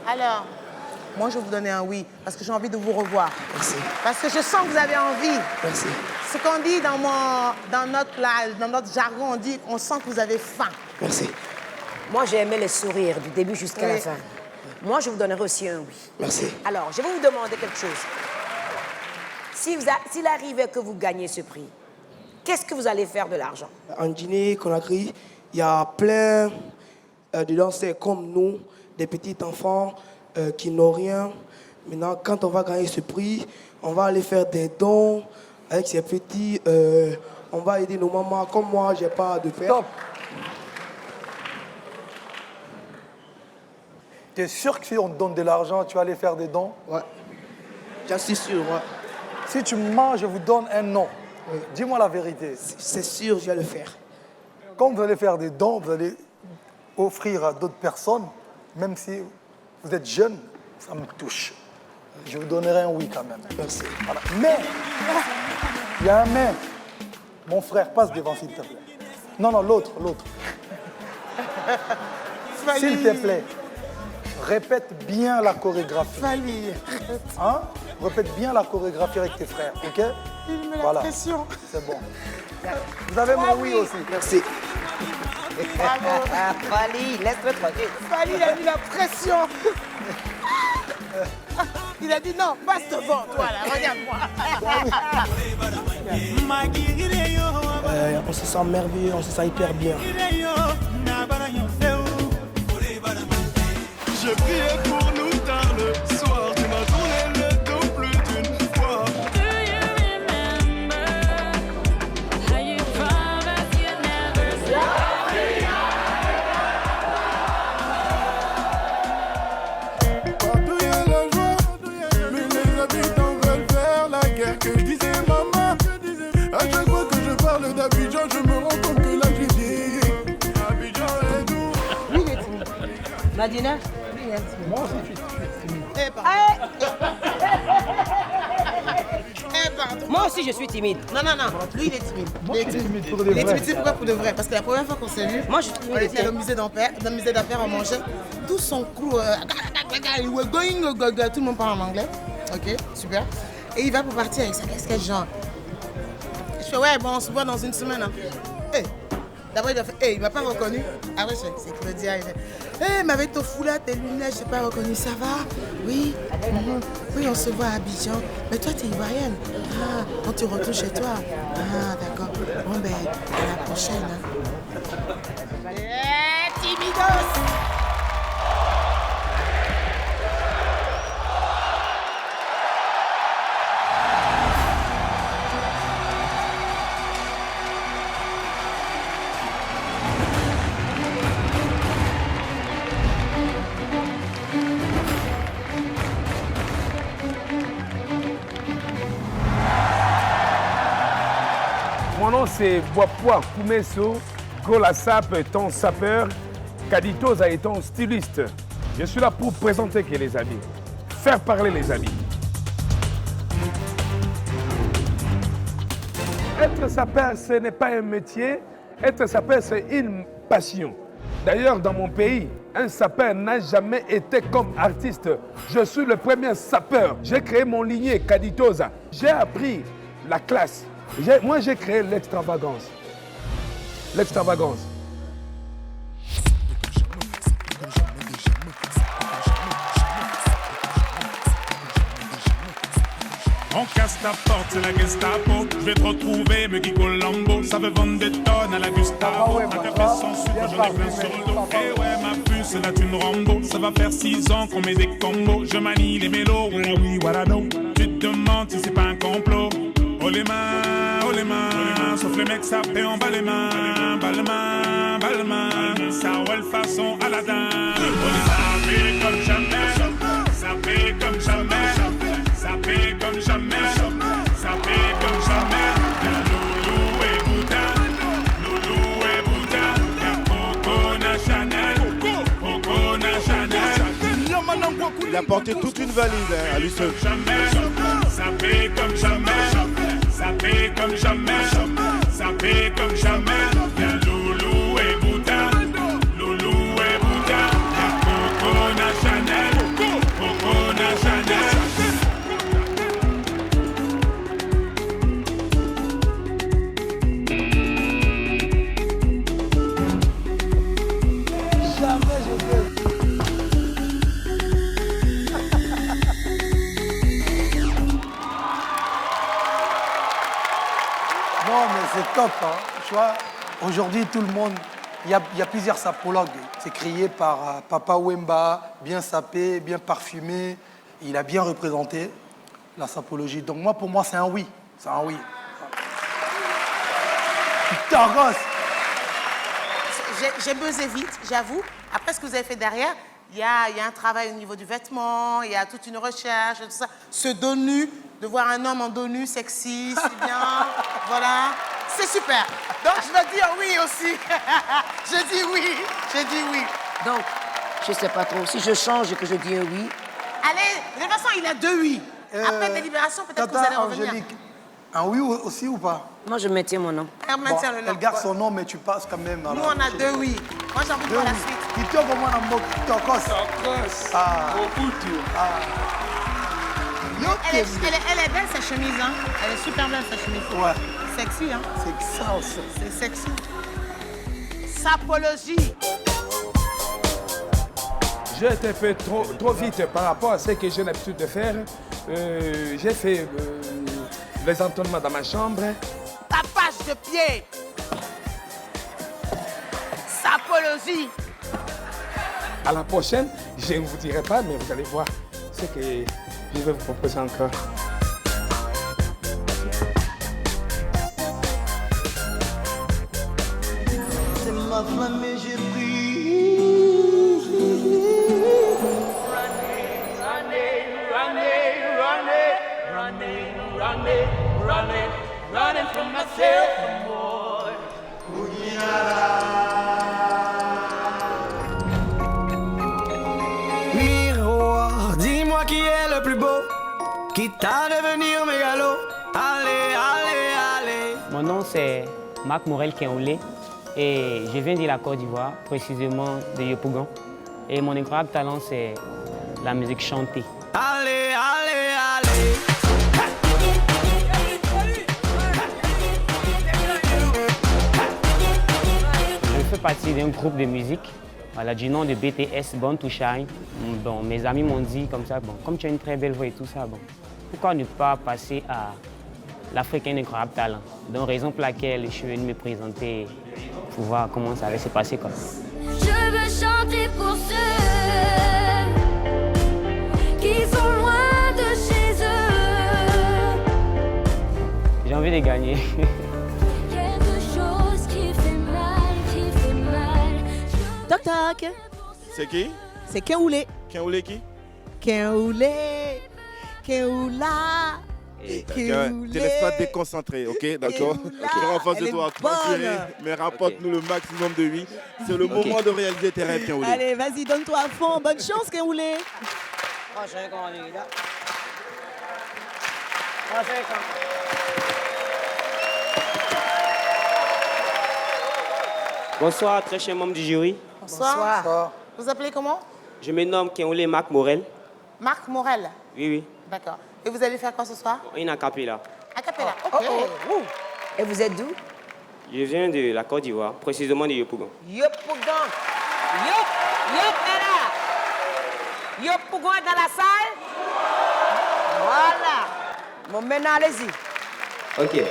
Alors, moi je vais vous donner un oui, parce que j'ai envie de vous revoir. Merci. Parce que je sens que vous avez envie. Merci. Ce qu'on dit dans notre jargon, on dit on sent que vous avez faim. Merci. Moi, j'ai aimé les sourires du début jusqu'à la Oui. fin. Moi, je vous donnerai aussi un oui. Merci. Alors, je vais vous demander quelque chose. S'il arrivait que vous gagnez ce prix, qu'est-ce que vous allez faire de l'argent? En Guinée-Conakry, il y a plein de danseurs comme nous, des petits enfants qui n'ont rien. Maintenant, quand on va gagner ce prix, on va aller faire des dons avec ces petits. On va aider nos mamans. Comme moi, j'ai pas de père. Stop. Tu es sûr que si on te donne de l'argent, tu vas aller faire des dons? Ouais. J'en suis sûr, ouais. Si tu mens, je vous donne un non. Dis-moi la vérité. C'est sûr, je vais le faire. Quand vous allez faire des dons, vous allez offrir à d'autres personnes, même si vous êtes jeune, ça me touche. Je vous donnerai un oui quand même. Merci. Voilà. Mais, il y a un mais. Mon frère, passe devant s'il te plaît. Non, l'autre. S'il te plaît, répète bien la chorégraphie. Hein? Répète bien la chorégraphie avec tes frères, ok? Il met la pression. C'est bon. Vous avez mon oui aussi. Merci. Bravo. Fali, laisse-le tranquille. Fali, il a mis la pression. Il a dit non, passe devant toi là, regarde-moi. On se sent merveilleux, on se sent hyper bien. Je priais pour nous tard le soir. Tu m'as tourné le dos plus d'une fois. Partout y a la joie, mais les habitants veulent faire la guerre. Que disait maman? À chaque fois que je parle d'Abidjan, je me rends compte que là j'ai vieilli. Abidjan est doux. Lui, il est timide. Madina? Moi aussi, je suis timide. Pardon. Moi aussi, je suis timide. Non. Lui, il est timide. Moi, je suis timide pour de Il est vrai. timide, c'est pourquoi pour de vrai? Parce que la première fois qu'on s'est vu, Moi, je suis timide. on était au musée d'affaires, on mangeait. Tout son crew, we're going, tout le monde parle en anglais. Ok, super. Et il va pour partir avec sa casquette genre. Je fais ouais, bon, on se voit dans une semaine. Hein. Hey. D'abord, il a fait, il m'a pas reconnu. Après, c'est Claudia. Il fait, mais avec ton foulard, tes lunettes, je t'ai pas reconnu. Ça va? Oui. Oui, on se voit à Abidjan. Mais toi, t'es ivoirienne. Ah, quand tu retournes chez toi. Ah, d'accord. Bon, ben, à la prochaine. Hein. Timidos! Mon nom c'est Boapoua Koumesso, Golasap étant sapeur, Kaditoza étant styliste. Je suis là pour présenter que les amis, faire parler les amis. Être sapeur, ce n'est pas un métier, être sapeur, c'est une passion. D'ailleurs, dans mon pays, un sapeur n'a jamais été comme artiste. Je suis le premier sapeur. J'ai créé mon lignée Kaditoza. J'ai appris la classe. Moi, j'ai créé l'extravagance. L'extravagance. On casse ta porte, c'est la Gestapo. Je vais te retrouver, me Guy Colombo. Ça veut vendre des tonnes à la Gustavo. Un café sans sucre, j'en ai plein sur le dos. Eh ouais, ma puce, là tu me Rambo. Ça va faire 6 ans qu'on met des combos. Je manie les mélos, voilà oui, voilà non. Tu te demandes si c'est pas un complot. Oh les mains, sauf les mecs sapés en bas les mains. Balmain, ça roule façon Aladdin. On est sapé comme jamais, sapé comme jamais. Sapé comme jamais, sapé comme jamais. Loulou et Bouddha, y'a Coco na Chanel. Il a porté toute une valise à lui seul. Sapé comme jamais, sapé comme jamais, sapé comme jamais. Y'a Loulou et Bouddha, y'a Coco na Chanel. top. Hein. Tu vois, aujourd'hui, tout le monde, il y a plusieurs sapologues. C'est créé par Papa Wemba, bien sapé, bien parfumé. Il a bien représenté la sapologie. Donc moi, pour moi, c'est un oui. C'est un oui. Putain, gosse. J'ai buzzé vite, j'avoue. Après ce que vous avez fait derrière, il y a un travail au niveau du vêtement, il y a toute une recherche, tout ça. Ce dos nu, de voir un homme en dos nu, sexy, c'est bien. Voilà, c'est super. Donc je vais dire oui aussi. Je dis oui, j'ai dit oui. Donc, je sais pas trop. Si je change et que je dis un oui. Allez, de toute façon, il a 2 oui. Après délibération, peut-être que vous allez revenir. Angélique, un oui aussi ou pas? Moi, je maintiens mon nom. Elle maintient le nom. Elle garde son nom, mais tu passes quand même. Nous, on a 2 oui. Moi, j'ai envie de voir la suite. Kitoko mwana mboka, Kitokos. Ah. Elle est belle, sa chemise, hein. Elle est super belle, sa chemise. Ouais. Sexy, hein. C'est ça aussi. C'est sexy. Sapologie. J'ai été fait trop vite par rapport à ce que j'ai l'habitude de faire. J'ai fait les entonnements dans ma chambre. Tapage de pied. Sapologie. À la prochaine, je ne vous dirai pas, mais vous allez voir ce que je vais vous proposer encore. C'est ma flamme et j'ai pris. Running from myself more. Miroir, dis-moi qui est le plus beau, quitte à devenir mégalo. Allez, allez, allez. Mon nom c'est Marc Morel Kenhoulé et je viens de la Côte d'Ivoire, précisément de Yopougon. Et mon incroyable talent c'est la musique chantée. Allez, allez, allez. Je fais partie d'un groupe de musique voilà, du nom de BTS, Born to Shine. Bon, mes amis m'ont dit comme ça, bon, comme tu as une très belle voix et tout ça, bon, pourquoi ne pas passer à l'Afrique a un incroyable talent. Donc, raison pour laquelle je suis venu me présenter pour voir comment ça allait se passer. Quoi. Je veux chanter pour ceux qui sont loin de chez eux. J'ai envie de gagner. Quelque chose qui fait mal, qui fait mal. Toc toc. C'est qui? C'est Kenhoulé. Kenhoulé qui? Kenhoulé. Kenhoula. Te laisse pas te déconcentrer, ok? D'accord? Je suis en face de toi, tranquille, mais rapporte-nous le maximum de oui. C'est le moment de réaliser tes rêves, Kenhoulé. Allez, vas-y, donne-toi à fond. Bonne chance, Kenhoulé. Bonsoir, très chers membres du jury. Bonsoir. Vous appelez comment? Je me nomme Kenhoulé Marc Morel. Marc Morel. Oui, oui. D'accord. Et vous allez faire quoi ce soir? Une acapella. Acapella, ok. Et vous êtes d'où? Je viens de la Côte d'Ivoire, précisément de Yopougon. Yopougon. Yop, yop, est là. Yopougon est dans la salle. Voilà. Bon, maintenant, allez-y. Ok.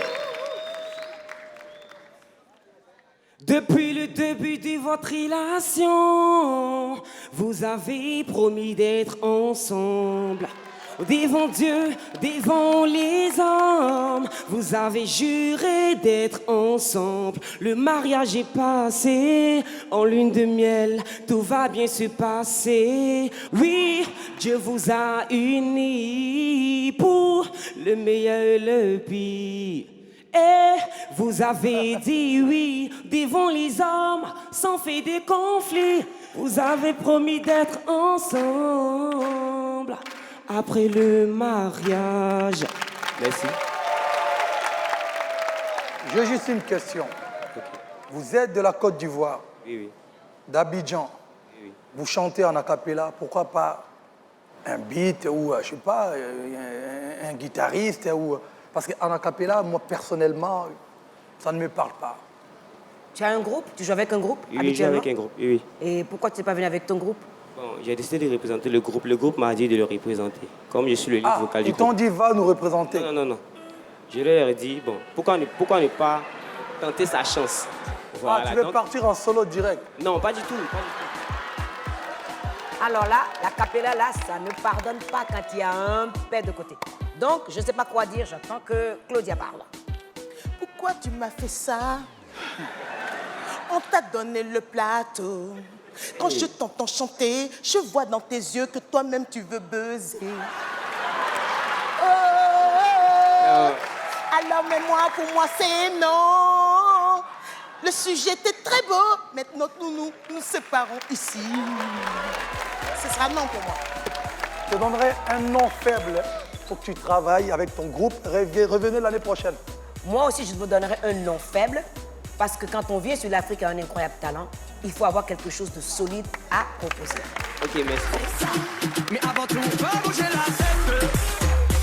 Depuis le début de votre relation, vous avez promis d'être ensemble. Devant Dieu, devant les hommes, vous avez juré d'être ensemble. Le mariage est passé en lune de miel, tout va bien se passer. Oui, Dieu vous a unis pour le meilleur et le pire. Et vous avez dit oui devant les hommes, sans faire de conflits. Vous avez promis d'être ensemble après le mariage. Merci. J'ai juste une question. Vous êtes de la Côte d'Ivoire, Oui, oui. d'Abidjan. Oui. Vous chantez en acapella, pourquoi pas un beat ou, je sais pas, un guitariste ou... Parce qu'en acapella, moi, personnellement, ça ne me parle pas. Tu as un groupe? Tu joues avec un groupe? Oui, je joue avec un groupe. Oui, oui. Et pourquoi tu n'es pas venu avec ton groupe? Bon, j'ai décidé de représenter le groupe. Le groupe m'a dit de le représenter. Comme je suis le lead vocal du Ils groupe. t'ont dit, va nous représenter. Non. Je leur ai dit, bon, pourquoi ne pas tenter sa chance. Ah, Voilà, tu veux donc- partir en solo direct? Non, pas du tout, pas du tout. Alors là, la cappella, là, ça ne pardonne pas quand il y a un père de côté. Donc, je ne sais pas quoi dire, j'attends que Claudia parle. Pourquoi tu m'as fait ça? On t'a donné le plateau. Quand je t'entends chanter, je vois dans tes yeux que toi-même tu veux buzzer. Alors, mais moi, pour moi, c'est non. Le sujet était très beau. Maintenant, nous séparons ici. Ce sera non pour moi. Je te donnerai un nom faible pour que tu travailles avec ton groupe. Revenez l'année prochaine. Moi aussi, je vous donnerai un nom faible, parce que quand on vient sur l'Afrique à un incroyable talent, il faut avoir quelque chose de solide à proposer. Ok, merci. Mais avant tout, va bouger la tête.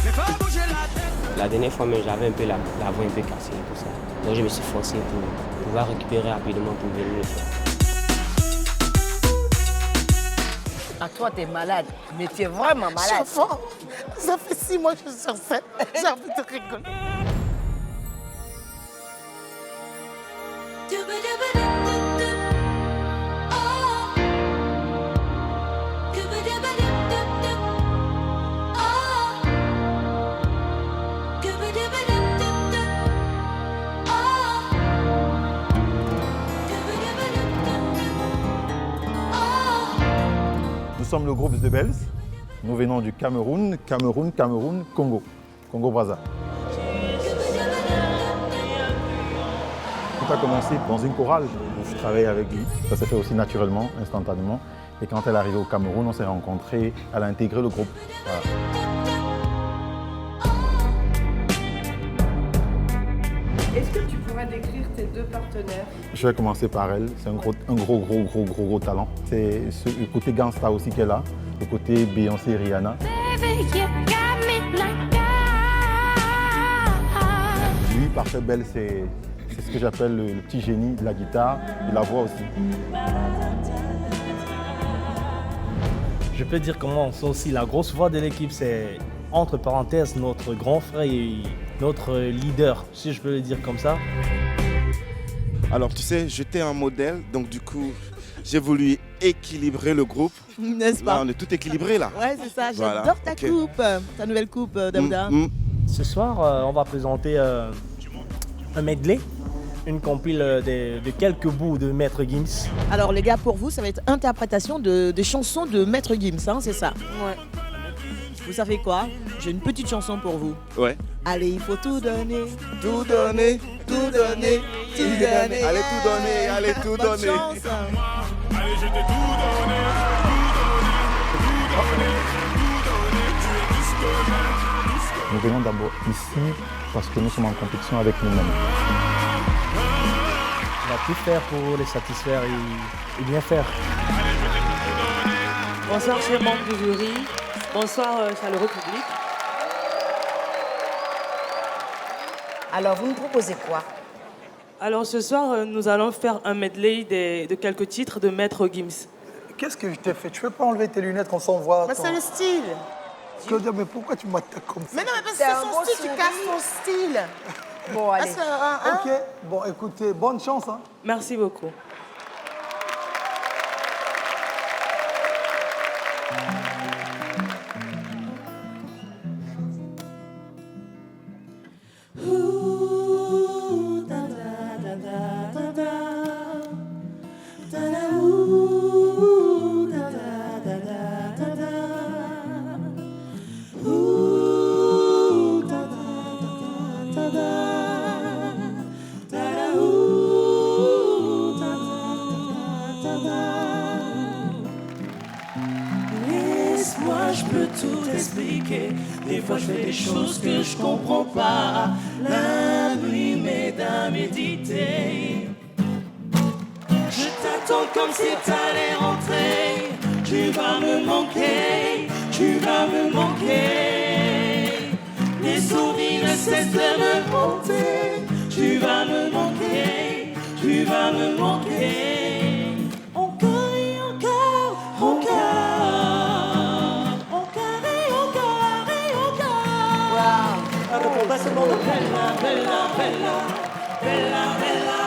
Mais va bouger la tête. La dernière fois, même, j'avais un peu la voix un peu cassée et tout ça. Donc je me suis forcé pour pouvoir récupérer rapidement pour venir le faire. Ah, toi, t'es malade. Mais tu es vraiment malade. Chauffant, ça fait 6 mois que je suis sur scène. J'ai envie de rigoler. Nous sommes le groupe The Bells. Nous venons du Cameroun, Congo. Congo-Brazza. Tout a commencé dans une chorale où je travaillais avec lui. Ça s'est fait aussi naturellement, instantanément. Et quand elle est arrivée au Cameroun, on s'est rencontrés. Elle a intégré le groupe. Voilà. Est-ce que tu pourrais décrire tes deux partenaires? Je vais commencer par elle. C'est un gros talent. C'est le côté gangsta aussi qu'elle a. Le côté Beyoncé et Rihanna. Lui, Parfait Belle, c'est ce que j'appelle le petit génie de la guitare et la voix aussi. Je peux dire comment c'est aussi la grosse voix de l'équipe, c'est entre parenthèses notre grand frère et notre leader, si je peux le dire comme ça. Alors tu sais, j'étais un modèle, donc du coup, j'ai voulu équilibrer le groupe. N'est-ce pas? Là, on est tout équilibré là. Ouais, c'est ça. Voilà, J'adore ta ok. coupe, ta nouvelle coupe, Daouda. Ce soir, on va présenter un medley, une compile de quelques bouts de Maître Gims. Alors les gars, pour vous, ça va être interprétation de chansons de Maître Gims, hein, c'est ça? Ouais. Vous savez quoi? J'ai une petite chanson pour vous. Ouais. Allez, il faut tout donner. Tout donner, tout donner, tout donner. Allez tout donner, allez tout Bonne donner. chance. Allez, je t'ai tout donné, tout donné, tu es tout ce que j'aime. Nous venons d'abord ici parce que nous sommes en compétition avec nous-mêmes. On va tout faire pour les satisfaire et bien faire. Bonsoir, chers membres du jury. Bonsoir, chaleureux public. Alors, vous nous proposez quoi? Alors, ce soir, nous allons faire un medley de quelques titres de Maître Gims. Qu'est-ce que je t'ai fait? Tu peux pas enlever tes lunettes qu'on s'envoie? Mais c'est le style. Claudia, mais pourquoi tu m'attaques comme ça? Mais non, mais parce que c'est son style, tu casses son style. Bon, allez. Ok, bon, écoutez, bonne chance. Hein. Merci beaucoup. Laisse-moi, je peux tout expliquer. Des fois, je fais des choses que je comprends pas. La nuit m'aide à méditer. Je t'attends comme si t'allais rentrer. Tu vas me manquer, tu vas me manquer. Les souvenirs ne cessent de me hanter. Tu vas me manquer, tu vas me manquer. Encore et encore, encore. Encore et encore et encore. Wow. Bella, bella, bella, bella, bella.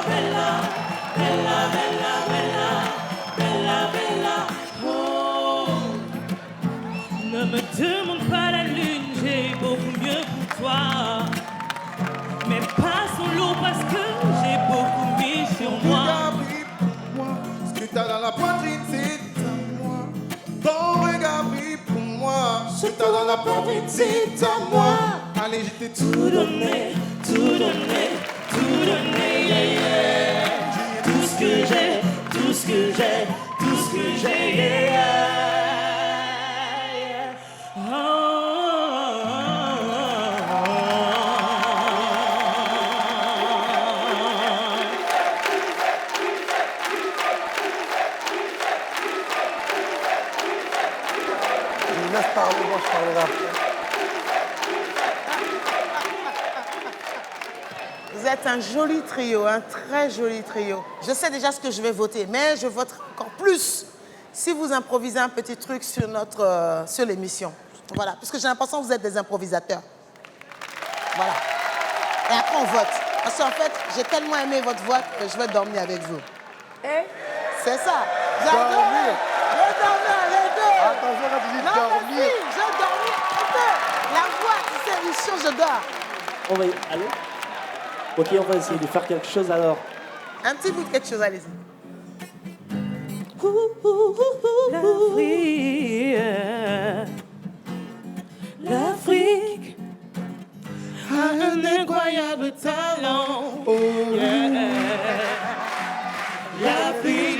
la poitrine, c'est à moi. Ton regard brille pour moi. Je te dans la poitrine, c'est à moi. Allez, je t'ai tout donné, tout donné, tout donné, yeah, yeah. Tout ce que j'ai, tout ce que j'ai, tout ce que j'ai, yeah, yeah. Laisse parler, moi je parlerai après. Vous êtes un joli trio, un très joli trio. Je sais déjà ce que je vais voter, mais je voterai encore plus si vous improvisez un petit truc sur sur l'émission. Voilà, parce que j'ai l'impression que vous êtes des improvisateurs. Voilà. Et après on vote. Parce qu'en fait, j'ai tellement aimé votre vote que je vais dormir avec vous. Eh? C'est ça. J'adore. Je dormir avec eux. Attention quand tu dis non, dormir. mais si, je dormir avec eux. La voix, c'est une chose, je dors. On va y aller. Ok, on va essayer de faire quelque chose alors. Un petit bout de quelque chose, allez-y. L'Afrique a un incroyable talent. Oh, yeah. L'Afrique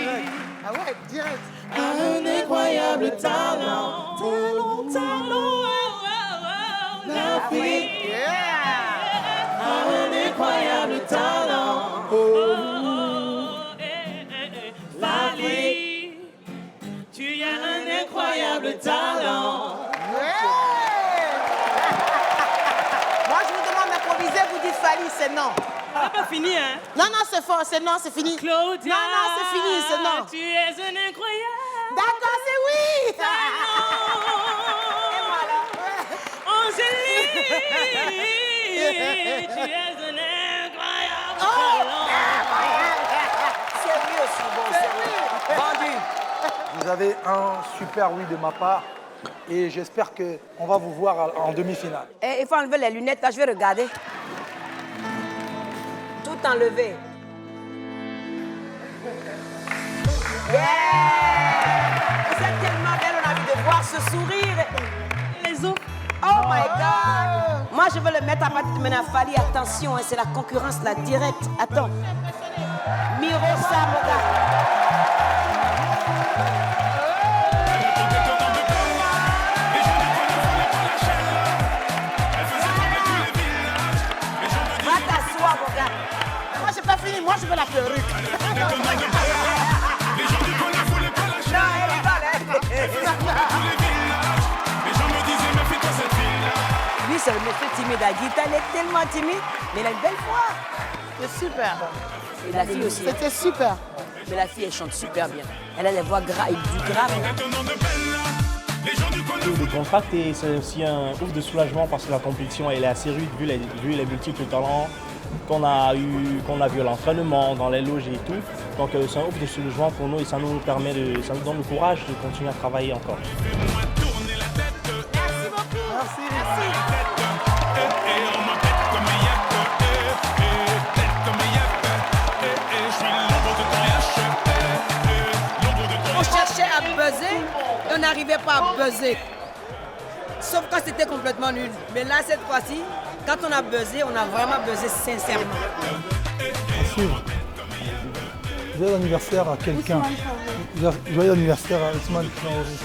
Ah ouais, direct. a un incroyable talent. Talent. L'Afrique a un incroyable talent. L'Afrique, tu as un incroyable talent. Moi, je vous demande d'improviser, vous dites Fali, c'est non. On n'a pas fini, hein? Non, non, c'est fort, c'est non, c'est fini. Claudia, non, c'est fini, c'est non. Tu es un incroyable. D'accord, c'est oui. Angélique, tu es un incroyable talent. C'est lui aussi, bon, c'est lui. Bandit. Vous avez un super oui de ma part et j'espère qu'on va vous voir en demi-finale. Eh, il faut enlever les lunettes, là, je vais regarder. Tout enlevé. Yeah! Vous êtes tellement belle, on a envie de voir ce sourire. Les autres. Oh my God! Moi, je veux le mettre à partir de maintenant. Fali, attention, hein, c'est la concurrence, la directe. Attends. Miro Samoga. Va t'asseoir, mon gars. Moi, j'ai pas fini, moi, je veux la perruque. Lui, c'est le monsieur timide. Aguita, elle est tellement timide, mais elle a une belle voix. C'est super. Et la fille aussi. C'était super. Mais la fille, elle chante super bien. Elle a des voix graves, du grave. Le contrat, c'est aussi un ouf de soulagement parce que la compétition elle est assez rude vu les multiples talents qu'on a vu à l'entraînement, dans les loges et tout. Donc c'est un ouf de soulagement pour nous et ça nous donne le courage de continuer à travailler encore. On cherchait à buzzer et on n'arrivait pas à buzzer. Sauf quand c'était complètement nul. Mais là, cette fois-ci, quand on a buzzé, on a vraiment buzzé sincèrement. À suivre. Joyeux anniversaire à quelqu'un. Joyeux anniversaire à Ousmane Traoré.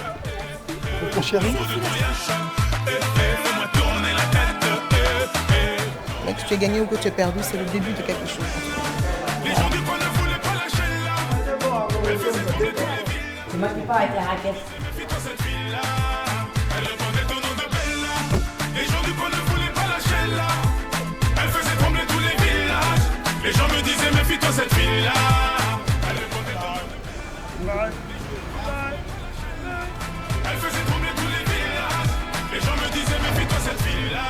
Ton chéri. Que tu aies gagné ou que tu aies perdu, c'est le début de quelque chose. Ne marquez pas avec la raquette. Elle faisait trembler tous les villages. Les gens me disaient méfie-toi cette fille-là. Elle faisait trembler tous les villages. Les gens me disaient méfie-toi cette fille-là.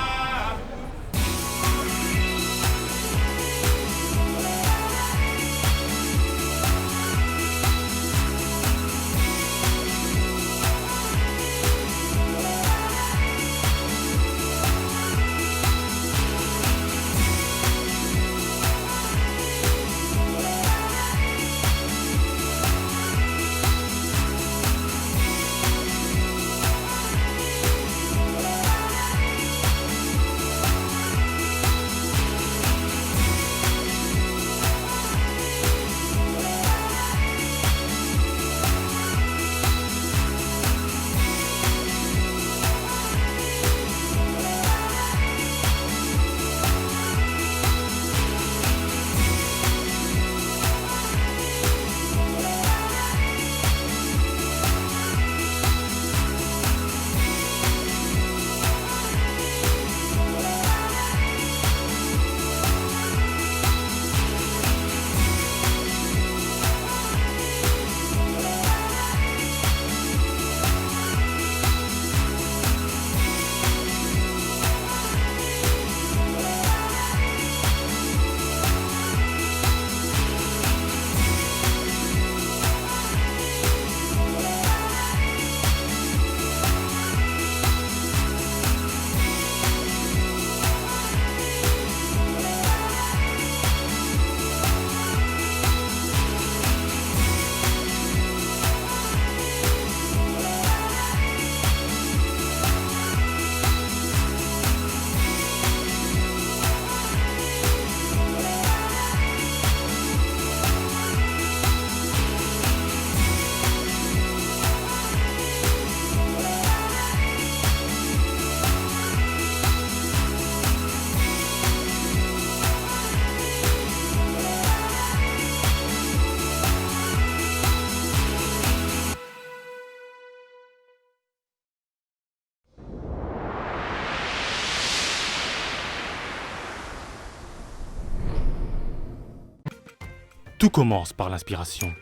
Tout commence par l'inspiration.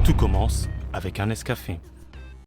Tout commence avec un Nescafé.